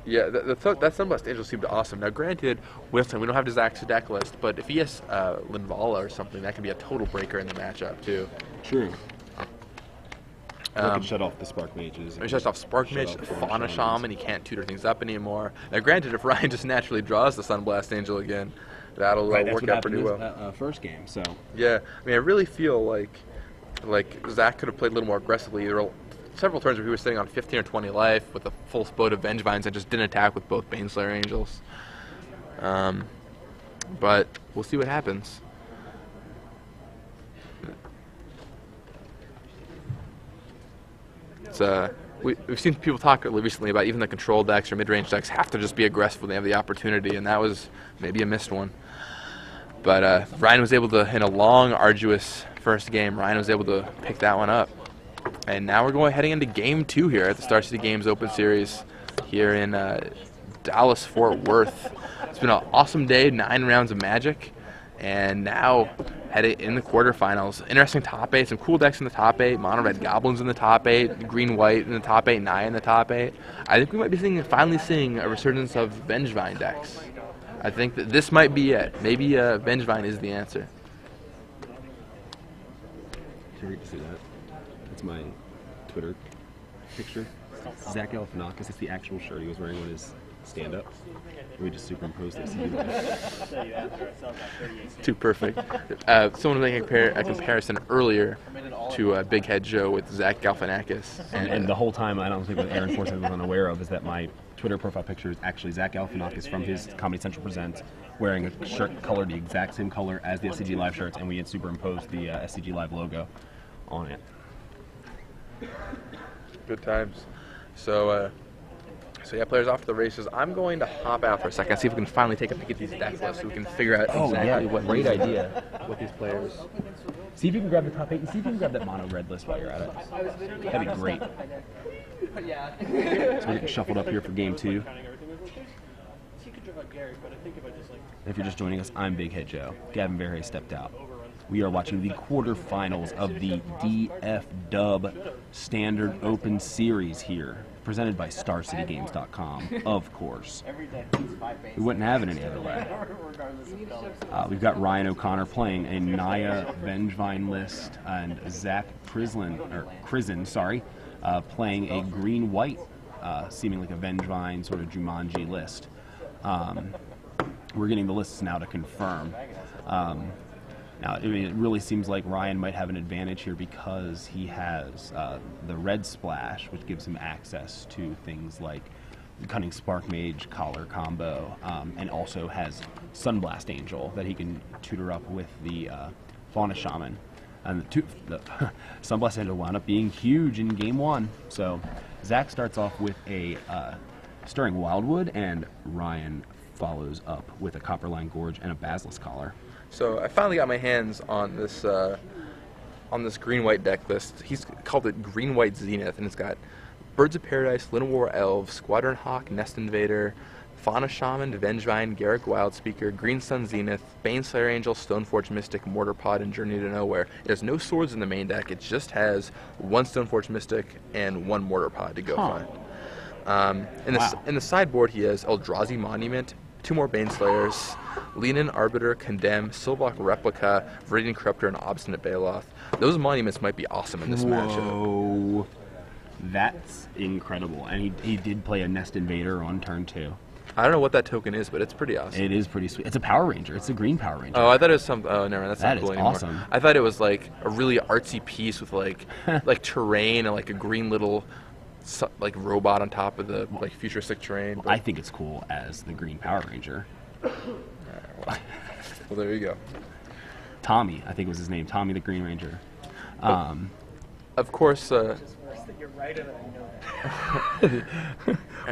Yeah, that Sunblast Angel seemed awesome. Now, granted, Wilson, we don't have Zach's deck list, but if he has Linvala or something, that can be a total breaker in the matchup, too. True. I can shut off the Spark Mages. He shuts off Spark Mage, Fauna Shaman, he can't tutor things up anymore. Now, granted, if Ryan just naturally draws the Sunblast Angel again, that'll work out pretty well. First game, so. Yeah, I mean, I really feel like Zach could have played a little more aggressively. There were several turns where he was sitting on 15 or 20 life with a full boat of Vengevines and just didn't attack with both Baneslayer Angels. But we'll see what happens. It's we've seen people talk recently about even the control decks or mid-range decks have to just be aggressive when they have the opportunity, and that was maybe a missed one. But Ryan was able to, in a long, arduous first game, Ryan was able to pick that one up. And now we're heading into Game 2 here at the Star City Games Open Series here in Dallas, Fort Worth. It's been an awesome day, 9 rounds of Magic, and now headed in the quarterfinals. Interesting top 8, some cool decks in the top 8, Mono Red Goblins in the top 8, Green White in the top 8, Naya in the top 8. I think we might be finally seeing a resurgence of Vengevine decks. I think that this might be it. Maybe Vengevine is the answer. Sure, you can see that. That's my Twitter picture. Zach Galifianakis, that's the actual shirt he was wearing on his stand-up. We just superimposed this. Too perfect. Someone was making a comparison earlier to Big Head Joe with Zach Galifianakis. And the whole time, I don't think what Aaron Forsyth was unaware of is that my Twitter profile picture is actually Zach Galifianakis from his Comedy Central Presents, wearing a shirt colored the exact same color as the SCG Live shirts, and we had superimposed the SCG Live logo on it. Good times. So yeah, players off to the races. I'm going to hop out for a second, see if we can finally take a peek at these deck lists so we can figure out exactly what great idea. What these players. See if you can grab the top 8 and see if you can grab that mono red list while you're at it. That'd be great. So we're getting shuffled up here for Game 2. If you're just joining us, I'm Big Head Joe. Gavin Verhey stepped out. We are watching the quarterfinals of the DF Dub Standard Open Series here, presented by StarCityGames.com, of course. We wouldn't have it any other way. We've got Ryan O'Connor playing a Naya Vengevine list, and Zach Krizan, playing a green-white, seeming like a Vengevine sort of Jumanji list. We're getting the lists now to confirm. Now, I mean, it really seems like Ryan might have an advantage here because he has the Red Splash, which gives him access to things like the Cunning Spark Mage collar combo, and also has Sunblast Angel that he can tutor up with the Fauna Shaman. And the Sunblast Angel wound up being huge in Game 1. So Zach starts off with a Stirring Wildwood, and Ryan follows up with a Copperline Gorge and a Basilisk Collar. So I finally got my hands on this green-white deck list. He's called it Green-White Zenith, and it's got Birds of Paradise, Llanowar Elves, Squadron Hawk, Nest Invader, Fauna Shaman, Vengevine, Garruk Wildspeaker, Green Sun Zenith, Baneslayer Angel, Stoneforge Mystic, Mortar Pod, and Journey to Nowhere. It has no swords in the main deck. It just has 1 Stoneforge Mystic and 1 Mortar Pod to go find. In the sideboard, he has Eldrazi Monument, 2 more Baneslayers, Leonin Arbiter, Condemn, Silblock Replica, Viridian Corruptor, and Obstinate Baloth. Those monuments might be awesome in this matchup. That's incredible. And he did play a Nest Invader on turn 2. I don't know what that token is, but it's pretty awesome. It is pretty sweet. It's a Power Ranger. It's a green Power Ranger. Oh, I thought it was some. Oh, never mind. That's not cool anymore. That is awesome. I thought it was like a really artsy piece with like terrain and like a green little like robot on top of the like futuristic terrain. Well, I think it's cool as the green Power Ranger. Well, there you go. Tommy, I think was his name. Tommy the Green Ranger. Of course. One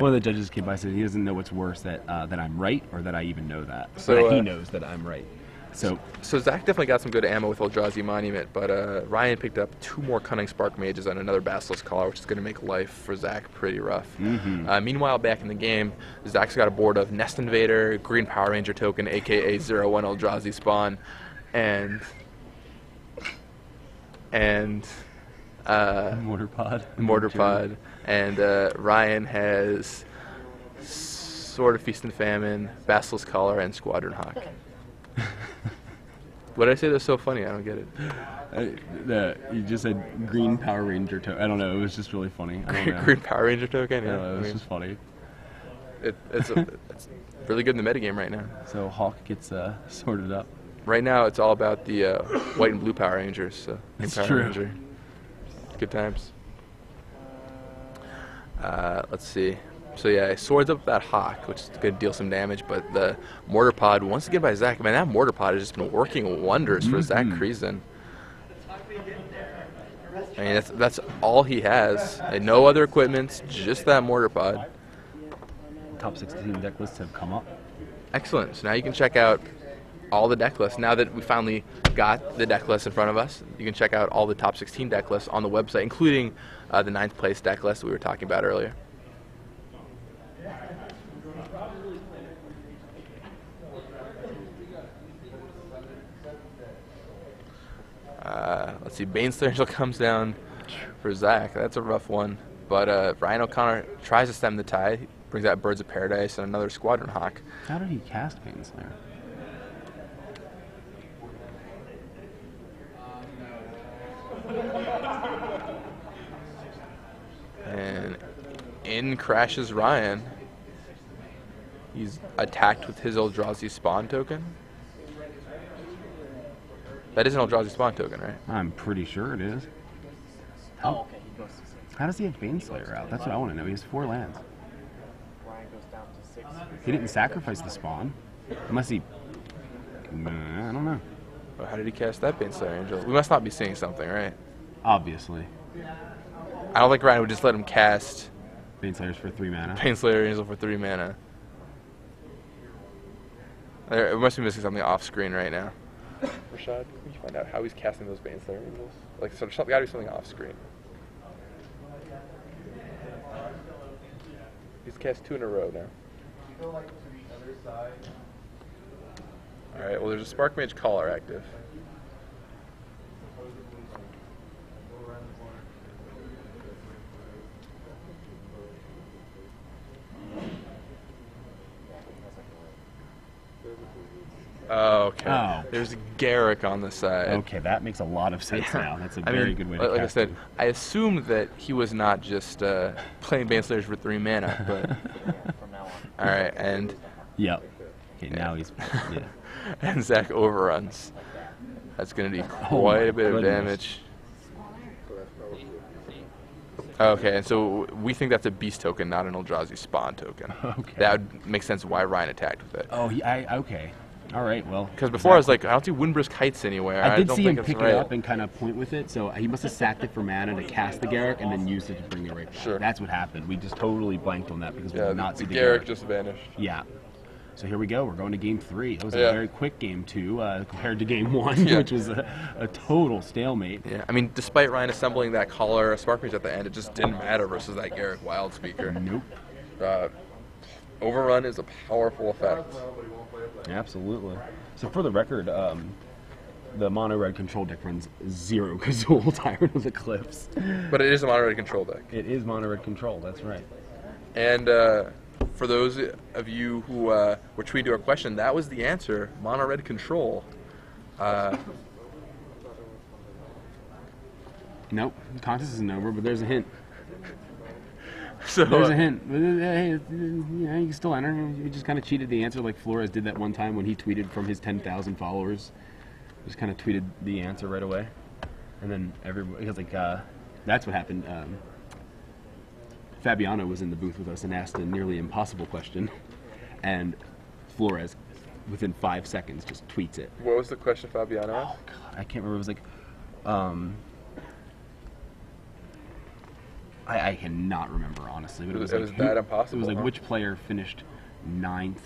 of the judges came by and said he doesn't know what's worse, that I'm right or that I even know that. So that he knows that I'm right. So Zach definitely got some good ammo with Eldrazi Monument, but Ryan picked up 2 more Cunning Spark Mages and another Basilisk Collar, which is going to make life for Zach pretty rough. Meanwhile, back in the game, Zach's got a board of Nest Invader, Green Power Ranger token, aka 0/1 Eldrazi Spawn, and Mortar Pod, and Ryan has Sword of Feast and Famine, Basilisk Collar, and Squadron Hawk. What did I say that's so funny? I don't get it. You just said Green Power Ranger token. I don't know. It was just really funny. Green Power Ranger token? Yeah, it was just funny. It's really good in the metagame right now. So Hawk gets sorted up. Right now, it's all about the white and blue Power Rangers. So That's Power true. Ranger. Good times. Let's see. So yeah, he swords up that Hawk, which is going to deal some damage, but the Mortar Pod, once again by Zach, man, that Mortar Pod has just been working wonders for Zach Krizan. I mean, that's all he has. And no other equipment, just that mortar pod. Top 16 deck lists have come up. Excellent. So now you can check out all the deck lists. Now that we finally got the deck list in front of us, you can check out all the top 16 deck lists on the website, including the 9th place deck list we were talking about earlier. Let's see, Baneslayer Angel comes down for Zach. That's a rough one. But Ryan O'Connor tries to stem the tide. He brings out Birds of Paradise and another Squadron Hawk. How did he cast Baneslayer? And in crashes Ryan. He's attacked with his Eldrazi Spawn token. That is an Eldrazi Spawn token, right? I'm pretty sure it is. How does he have Baneslayer out? That's what I want to know. He has 4 lands. He didn't sacrifice the spawn. Unless he... I don't know. Well, how did he cast that Baneslayer Angel? We must not be seeing something, right? Obviously. I don't think Ryan would just let him cast Baneslayer's for 3 mana. Baneslayer Angel for 3 mana. It must be missing something off screen right now. Rashad, can you find out how he's casting those Baneslayer Angels? Like, so there's got to be something off screen. He's cast 2 in a row now. Alright, well there's a Spark Mage Collar active. Oh, okay. Oh. There's Garrick on the side. Okay, that makes a lot of sense now. That's a very good way to like cast I said, him. I assumed that he was not just playing Baneslayers for 3 mana, but... Alright, and... Yep. Okay, now he's... Yeah. And Zach overruns. That's going to be quite a bit of damage. Okay, and so we think that's a Beast token, not an Eldrazi Spawn token. Okay. That would make sense why Ryan attacked with it. Oh, okay. All right, well. Because before I was like, I don't see Windbrisk Heights anywhere. I did don't see think him it's pick right. it up and kind of point with it, so he must have sacked it for mana to cast the Garrick and then used it to bring it right back. Sure. That's what happened. We just totally blanked on that because we Yeah, did not see the the Garrick Garrick. just vanished. Yeah. So here we go. We're going to game 3. It was Yeah. a very quick game 2 compared to game 1, Yeah. which was a total stalemate. Yeah, I mean, despite Ryan assembling that collar, Spark Mage at the end, it just didn't matter versus that Garrick Wild Speaker. Nope. Overrun is a powerful effect. Absolutely. So for the record, the mono red control deck runs 0 Kazul Tyrant of the Cliffs. But it is a mono red control deck. It is mono red control. That's right. And for those of you who were tweeting our question, that was the answer: mono red control. Nope. The contest isn't over, but there's a hint. So There's a hint. Hey, you can still enter. You just kind of cheated the answer like Flores did that one time when he tweeted from his 10,000 followers. Just kind of tweeted the answer right away. And then everybody, because that's what happened. Fabiano was in the booth with us and asked a nearly impossible question. And Flores, within 5 seconds, just tweets it. What was the question, Fabiano? Oh, God, I can't remember. It was like, I cannot remember, honestly. But It was like, that impossible, It was like, huh? which player finished 9th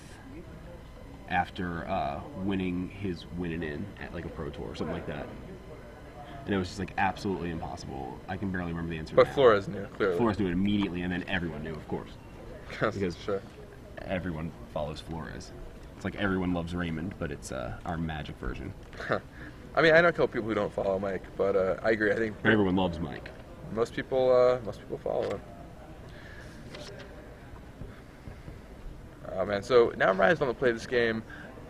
after winning his win-in at like a pro tour or something like that. And it was just like absolutely impossible. I can barely remember the answer. But now. Flores knew, clearly. Flores knew it immediately, and then everyone knew, of course. Because sure. everyone follows Flores. It's like everyone loves Raymond, but it's our Magic version. I mean, I know a couple people who don't follow Mike, but I agree. I think Everyone loves Mike. most people follow him. Oh man, so now Ryan's going to play this game.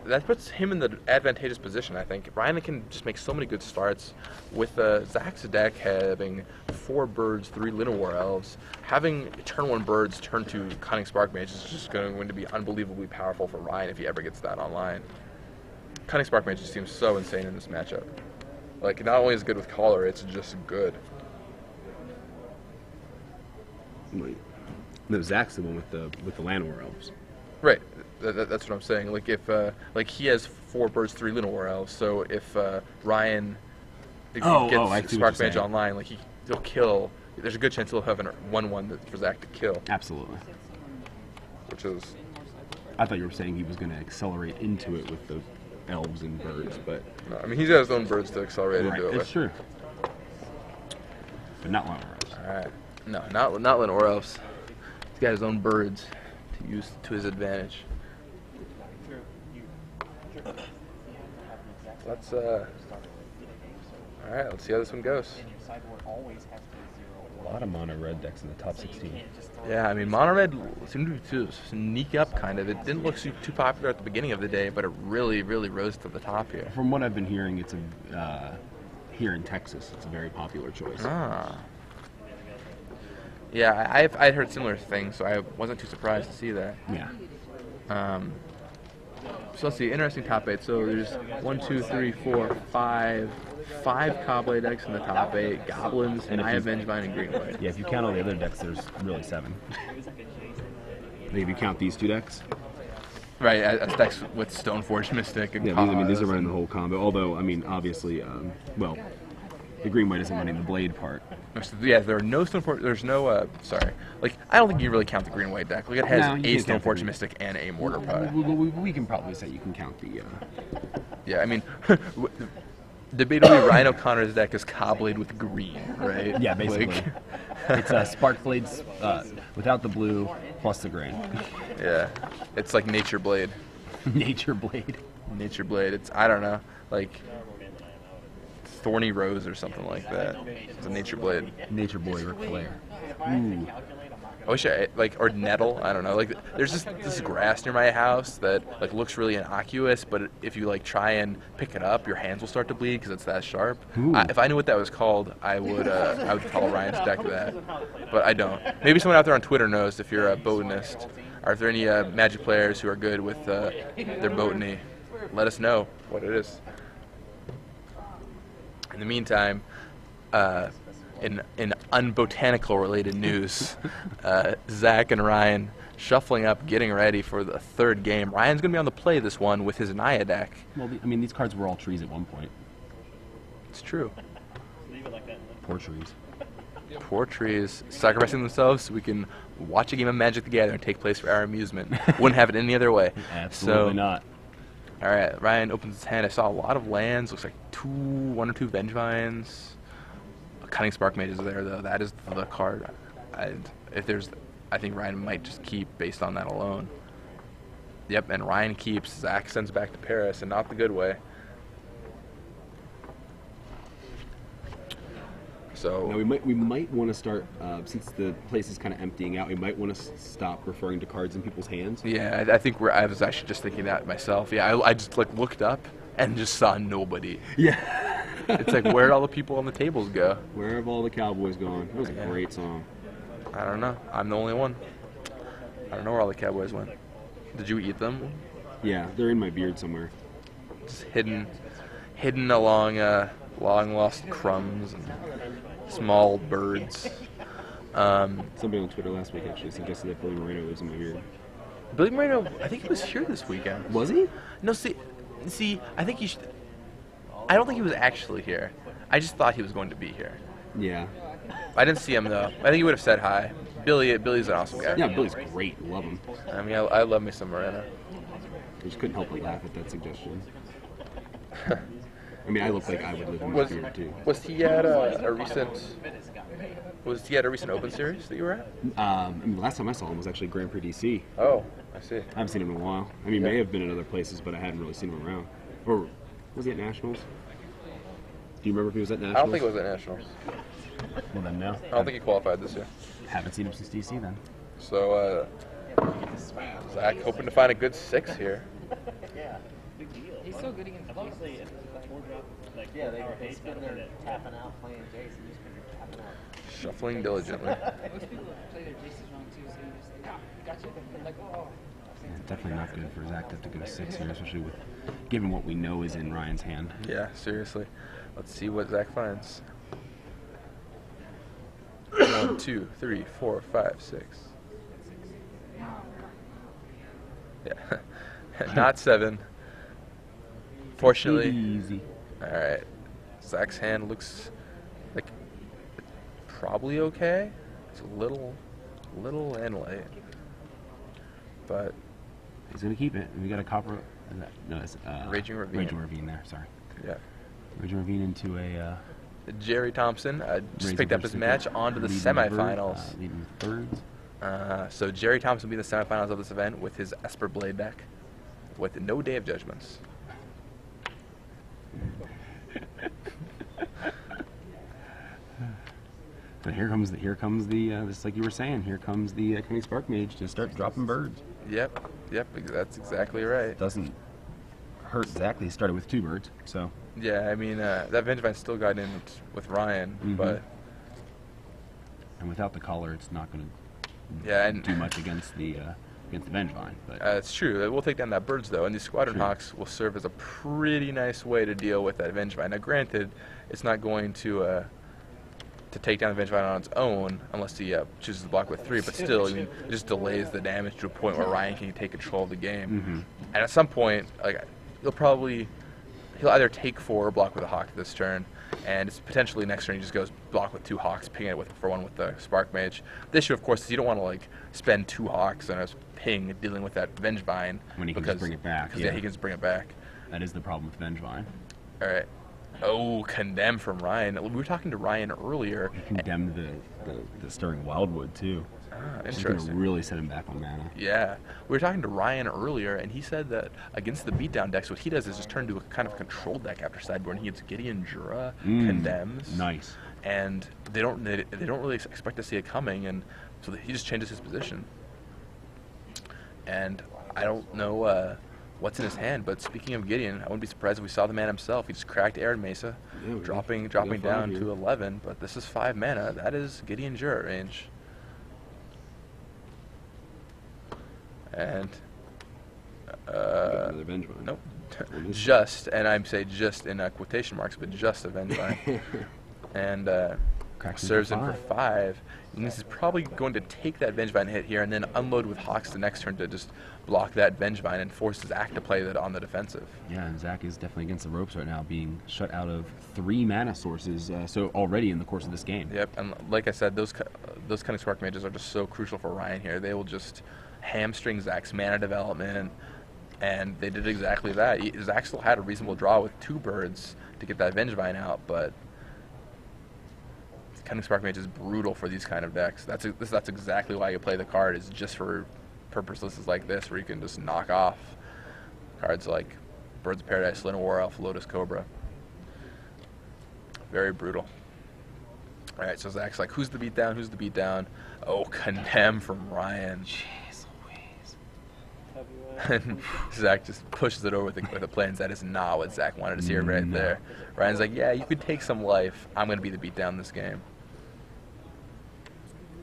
That puts him in the advantageous position, I think. Ryan can just make so many good starts with Zach's deck having 4 birds, 3 Llanowar Elves. Having turn 1 birds turn 2 Cunning Spark Mage is just going to be unbelievably powerful for Ryan if he ever gets that online. Cunning Spark Mage just seems so insane in this matchup. Like, not only is it good with Collar, it's just good. No, Zach's the one with the Llanowar Elves. Right, that's what I'm saying. Like if like he has 4 birds, 3 Llanowar Elves. So if Ryan I see what gets Spark you're Mage saying. online, like he'll kill. There's a good chance he'll have a 1/1 for Zach to kill, Absolutely. which is I thought you were saying he was going to accelerate into it with the elves and birds, but no, I mean he's got his own birds to accelerate right, into it it's with. true. But not Lenores. All right, no, not Lenoros. He's got his own birds to use to his advantage. Let's all right, let's see how this one goes. A lot of mono red decks in the top 16. Yeah, I mean, mono red seemed to sneak up kind of. It didn't look too popular at the beginning of the day, but it really rose to the top here. From what I've been hearing, it's here in Texas, it's a very popular choice. Ah. Yeah, I'd heard similar things, so I wasn't too surprised to see that. Yeah. So let's see, interesting top 8. So there's 1, 2, 3, 4, 5 Cobblade decks in the top 8. Goblins, and I have Vengevine and Green White. Yeah, if you count all the other decks, there's really 7. Like if you count these 2 decks. Right, as decks with Stoneforge Mystic and Yeah, these are running the whole combo. Although, I mean, obviously, well, the Green White isn't running the Blade part. Yeah, there are no Stoneforge. There's no. Sorry, like I don't think you really count the Green White deck. Like it has No, a you can't count the Stoneforge green. Mystic and a Mortar Pod. We can probably say you can count the. Yeah, I mean, debatably Rhino Connor's deck is Cobblade with green, right? Yeah, basically. Like, It's Spark Blades without the blue plus the green. yeah, it's like Nature Blade. Nature Blade. Nature Blade. It's I don't know, like Thorny Rose or something like that. It's a Nature Blade. Nature Boy Ric Flair. Ooh. I wish I or nettle. I don't know. Like there's just this grass near my house that like looks really innocuous, but if you like try and pick it up, your hands will start to bleed because it's that sharp. If I knew what that was called, I would call Ryan's deck that, but I don't. Maybe someone out there on Twitter knows if you're a botanist, or if there are any Magic players who are good with their botany. Let us know what it is. In the meantime, in unbotanical related news, Zach and Ryan shuffling up, getting ready for the third game. Ryan's going to be on the play this one with his Anaya deck. Well, I mean, these cards were all trees at one point. It's true. Poor trees. Poor trees sacrificing themselves so we can watch a game of Magic the Gathering take place for our amusement. Wouldn't have it any other way. Absolutely not. All right, Ryan opens his hand. I saw a lot of lands. Looks like 1 or 2 Vengevines. Cunning Spark Mage is there though. That is the card. I think Ryan might just keep based on that alone. Yep, and Ryan keeps. Zach sends back to Paris, and not the good way. So Now we might want to start since the place is kind of emptying out. We might want to stop referring to cards in people's hands. yeah, I think I was actually just thinking that myself. Yeah, I just like looked up and just saw nobody. Yeah. It's like where'd all the people on the tables go? Where have all the Cowboys gone? That was a great song. I don't know. I'm the only one. I don't know where all the Cowboys went. Did you eat them? Yeah, they're in my beard somewhere. Just hidden along long lost crumbs and small birds. Somebody on Twitter last week actually suggested that Billy Moreno lives in my beard. Billy Moreno, I think he was here this weekend. Was he? No, see, I think he should. I don't think he was actually here. I just thought he was going to be here. Yeah. I didn't see him though. I think he would have said hi. Billy's an awesome guy. Yeah, Billy's great. Love him. I mean, I love me some Moreno. I just couldn't help but laugh at that suggestion. I mean, I look like I would live in my beard too. Was he at a recent? Was he at a recent Open Series that you were at? I mean, the last time I saw him was actually Grand Prix DC. Oh, I see. I haven't seen him in a while. I mean, may have been in other places, but I hadn't really seen him around. Or was he at Nationals? Do you remember if he was at Nationals? I don't think it was at Nationals. Well, then no. I don't think he qualified this year. Haven't seen him since DC then. So, Zach hoping to find a good 6 here. He's so good against DC. Yeah, they spend their tapping out playing Jason. He's been tapping out. Shuffling diligently. Most people play their Jasons wrong too, so you just gotcha. They're like, oh. Yeah, definitely not good for Zach to have to go to 6 here, especially with given what we know is in Ryan's hand. Yeah, seriously. Let's see what Zach finds. 1, 2, 3, 4, 5, 6. Yeah, not 7. Fortunately. Easy. All right. Zach's hand looks like probably okay. It's a little and late. But he's going to keep it. And we got a copper. No, it's Raging Ravine. Raging Ravine there, sorry. Yeah. Raging Ravine into a... Jerry Thompson just picked up his match onto the semifinals. Leading thirds. So Jerry Thompson will be in the semifinals of this event with his Esper Blade deck with no Day of Judgments. But here comes the just like you were saying, here comes the Cunning Spark Mage to start dropping birds. Yep, that's exactly right. Doesn't hurt exactly. He started with 2 birds, so. Yeah, I mean that Vengevine still got in with Ryan, but. And without the collar, it's not going to and do much against the Vengevine. But it's true. It will take down that birds though, and these Squadron Hawks will serve as a pretty nice way to deal with that Vengevine. Now, granted, it's not going to take down the Vengevine on its own unless he chooses to block with 3, but still, I mean, it just delays the damage to a point where Ryan can take control of the game. And at some point, like he'll either take 4 or block with a Hawk this turn, and it's potentially next turn he just goes block with 2 Hawks, ping it for 1 with the Spark Mage. The issue, of course, is you don't want to like spend 2 Hawks and a ping dealing with that Vengevine when he can just bring it back. Yeah, he can just bring it back. That is the problem with Vengevine. All right. Oh, condemn from Ryan. We were talking to Ryan earlier. He condemned the Stirring Wildwood too. It's going to really set him back on mana. Yeah. We were talking to Ryan earlier, and he said that against the beatdown decks, what he does is just turn to a kind of control deck after sideboard, and he gets Gideon Jura, condemns. Nice. And they don't really expect to see it coming, and so he just changes his position. And I don't know what's in his hand, but speaking of Gideon, I wouldn't be surprised if we saw the man himself. He just cracked Aaron Mesa, dropping down to 11, but this is 5 mana. That is Gideon Jura range. And another Vengevine. Nope. Just, and I'm saying just in quotation marks, but just a Vengevine. And serves in for 5. And this is probably going to take that Vengevine hit here and then unload with Hawks the next turn to just block that Vengevine and force Zach to play that on the defensive. Yeah, and Zach is definitely against the ropes right now, being shut out of 3 mana sources so already in the course of this game. Yep, and like I said, those kind of Spark Mages are just so crucial for Ryan here. They will just hamstring Zach's mana development, and they did exactly that. Zach still had a reasonable draw with 2 birds to get that Vengevine out, but Cunning Spark Mage is brutal for these kind of decks. That's exactly why you play the card, is just for purposes like this, where you can just knock off cards like Birds of Paradise, Lina War Elf, Lotus Cobra. Very brutal. All right, so Zach's like, who's the beatdown? Who's the beatdown? Oh, condemn from Ryan. Jeez Louise. And Zach just pushes it over with a plans. That is not what Zach wanted to see right there. Ryan's like, yeah, you could take some life. I'm going to be the beatdown this game.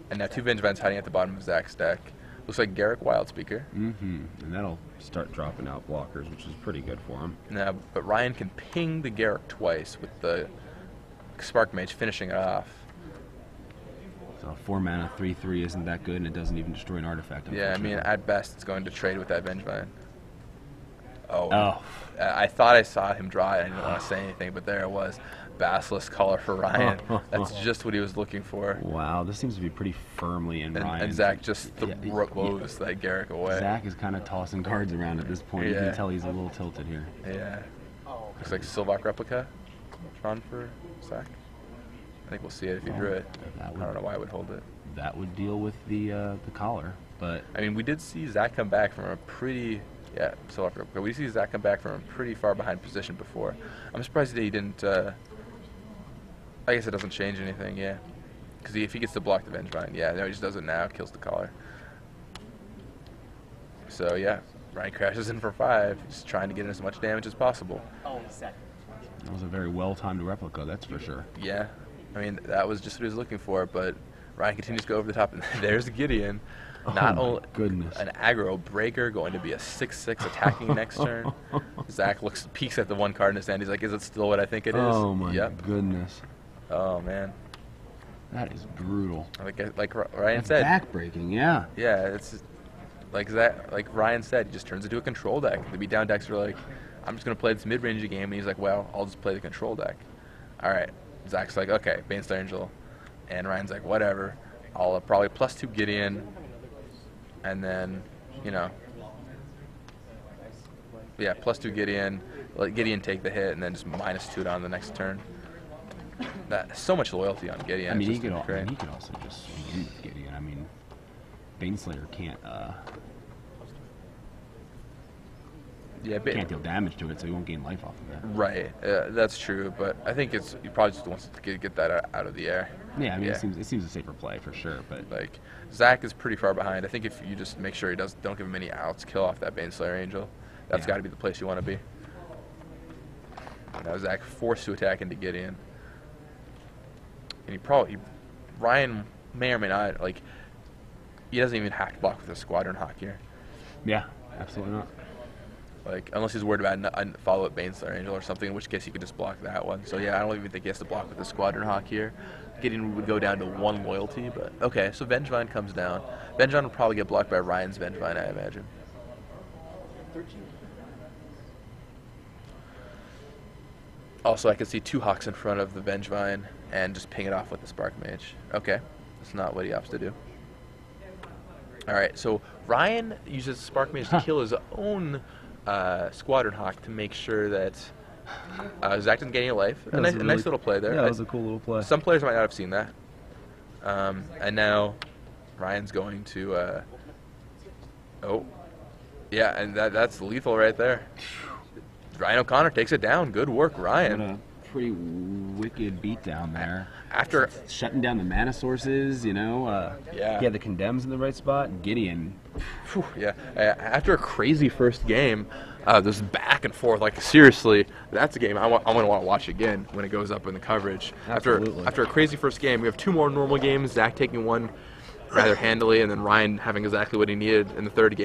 And now 2 Vengevines hiding at the bottom of Zach's deck. Looks like Garrick Wildspeaker. And that'll start dropping out blockers, which is pretty good for him. Now, but Ryan can ping the Garrick twice with the Spark Mage finishing it off. So 4 mana, 3/3 isn't that good, and it doesn't even destroy an artifact. Yeah, I mean, at best, it's going to trade with that Vengevine. Oh. I thought I saw him draw it. I didn't want to say anything, but there it was. Basilisk Collar for Ryan. That's just what he was looking for. Wow, this seems to be pretty firmly in Ryan. And Zach just throws that Garrick away. Zach is kind of tossing cards around at this point. Yeah. You can tell he's a little tilted here. Yeah. Looks like Sylvok Replica drawn for Zach. I think we'll see it if he drew it. I don't know why I would hold it. That would deal with the collar, but I mean, we did see Zach come back from a pretty Sylvok Replica. We see Zach come back from a pretty far behind position before. I'm surprised that he didn't. I guess it doesn't change anything, yeah. Because if he gets to block the Vengevine, no, he just does it now, kills the collar. So yeah, Ryan crashes in for 5, just trying to get in as much damage as possible. That was a very well-timed replica, that's for sure. Yeah, I mean, that was just what he was looking for, but Ryan continues to go over the top, and there's Gideon. Not only goodness. An aggro breaker going to be a 6/6 attacking next turn. Zach peeks at the 1 card in his hand. He's like, is it still what I think it is? Oh my goodness. Oh man. That is brutal. Like Ryan said. Backbreaking, yeah. Yeah, it's like Ryan said, he just turns into a control deck. The beatdown decks are like, I'm just going to play this mid-range game, and he's like, well, I'll just play the control deck. All right. Zach's like, okay, Banestar Angel, And Ryan's like, whatever. I'll probably +2 Gideon, and then, you know, yeah, +2 Gideon. Let Gideon take the hit, and then just -2 it on the next turn. That so much loyalty on Gideon. I mean, it's he just great. could also just begin with Gideon. I mean, Baneslayer can't can't deal damage to it, so he won't gain life off of that. Right, that's true, but I think he probably just wants to get that out of the air. Yeah, I mean, it seems a safer play for sure, but like Zach is pretty far behind. I think if you just make sure don't give him any outs, kill off that Baneslayer Angel. That's got to be the place you want to be. Now Zach forced to attack into Gideon, and Ryan may or may not he doesn't even have to block with a Squadron Hawk here. yeah, absolutely not. Unless he's worried about a follow-up Baneslayer Angel or something, in which case he could just block that one. So yeah, I don't even think he has to block with the Squadron Hawk here. Gideon would go down to 1 loyalty, but okay, so Vengevine comes down. Vengevine will probably get blocked by Ryan's Vengevine, I imagine. Also, I could see 2 Hawks in front of the Vengevine and just ping it off with the Spark Mage. Okay, that's not what he opts to do. Alright, so Ryan uses Spark Mage to kill his own Squadron Hawk to make sure that Zach doesn't get any life. A nice little play there. Yeah, that was a cool little play. Some players might not have seen that. And now Ryan's going to... oh. Yeah, and that's lethal right there. Ryan O'Connor takes it down. Good work, Ryan. What a pretty wicked beatdown there. After shutting down the mana sources, you know. Yeah. He had the condemns in the right spot. Gideon. Yeah. After a crazy first game, this back and forth. Seriously, that's a game I'm going to want to watch again when it goes up in the coverage. Absolutely. After a crazy first game, we have 2 more normal games. Zach taking one rather handily, and then Ryan having exactly what he needed in the third game.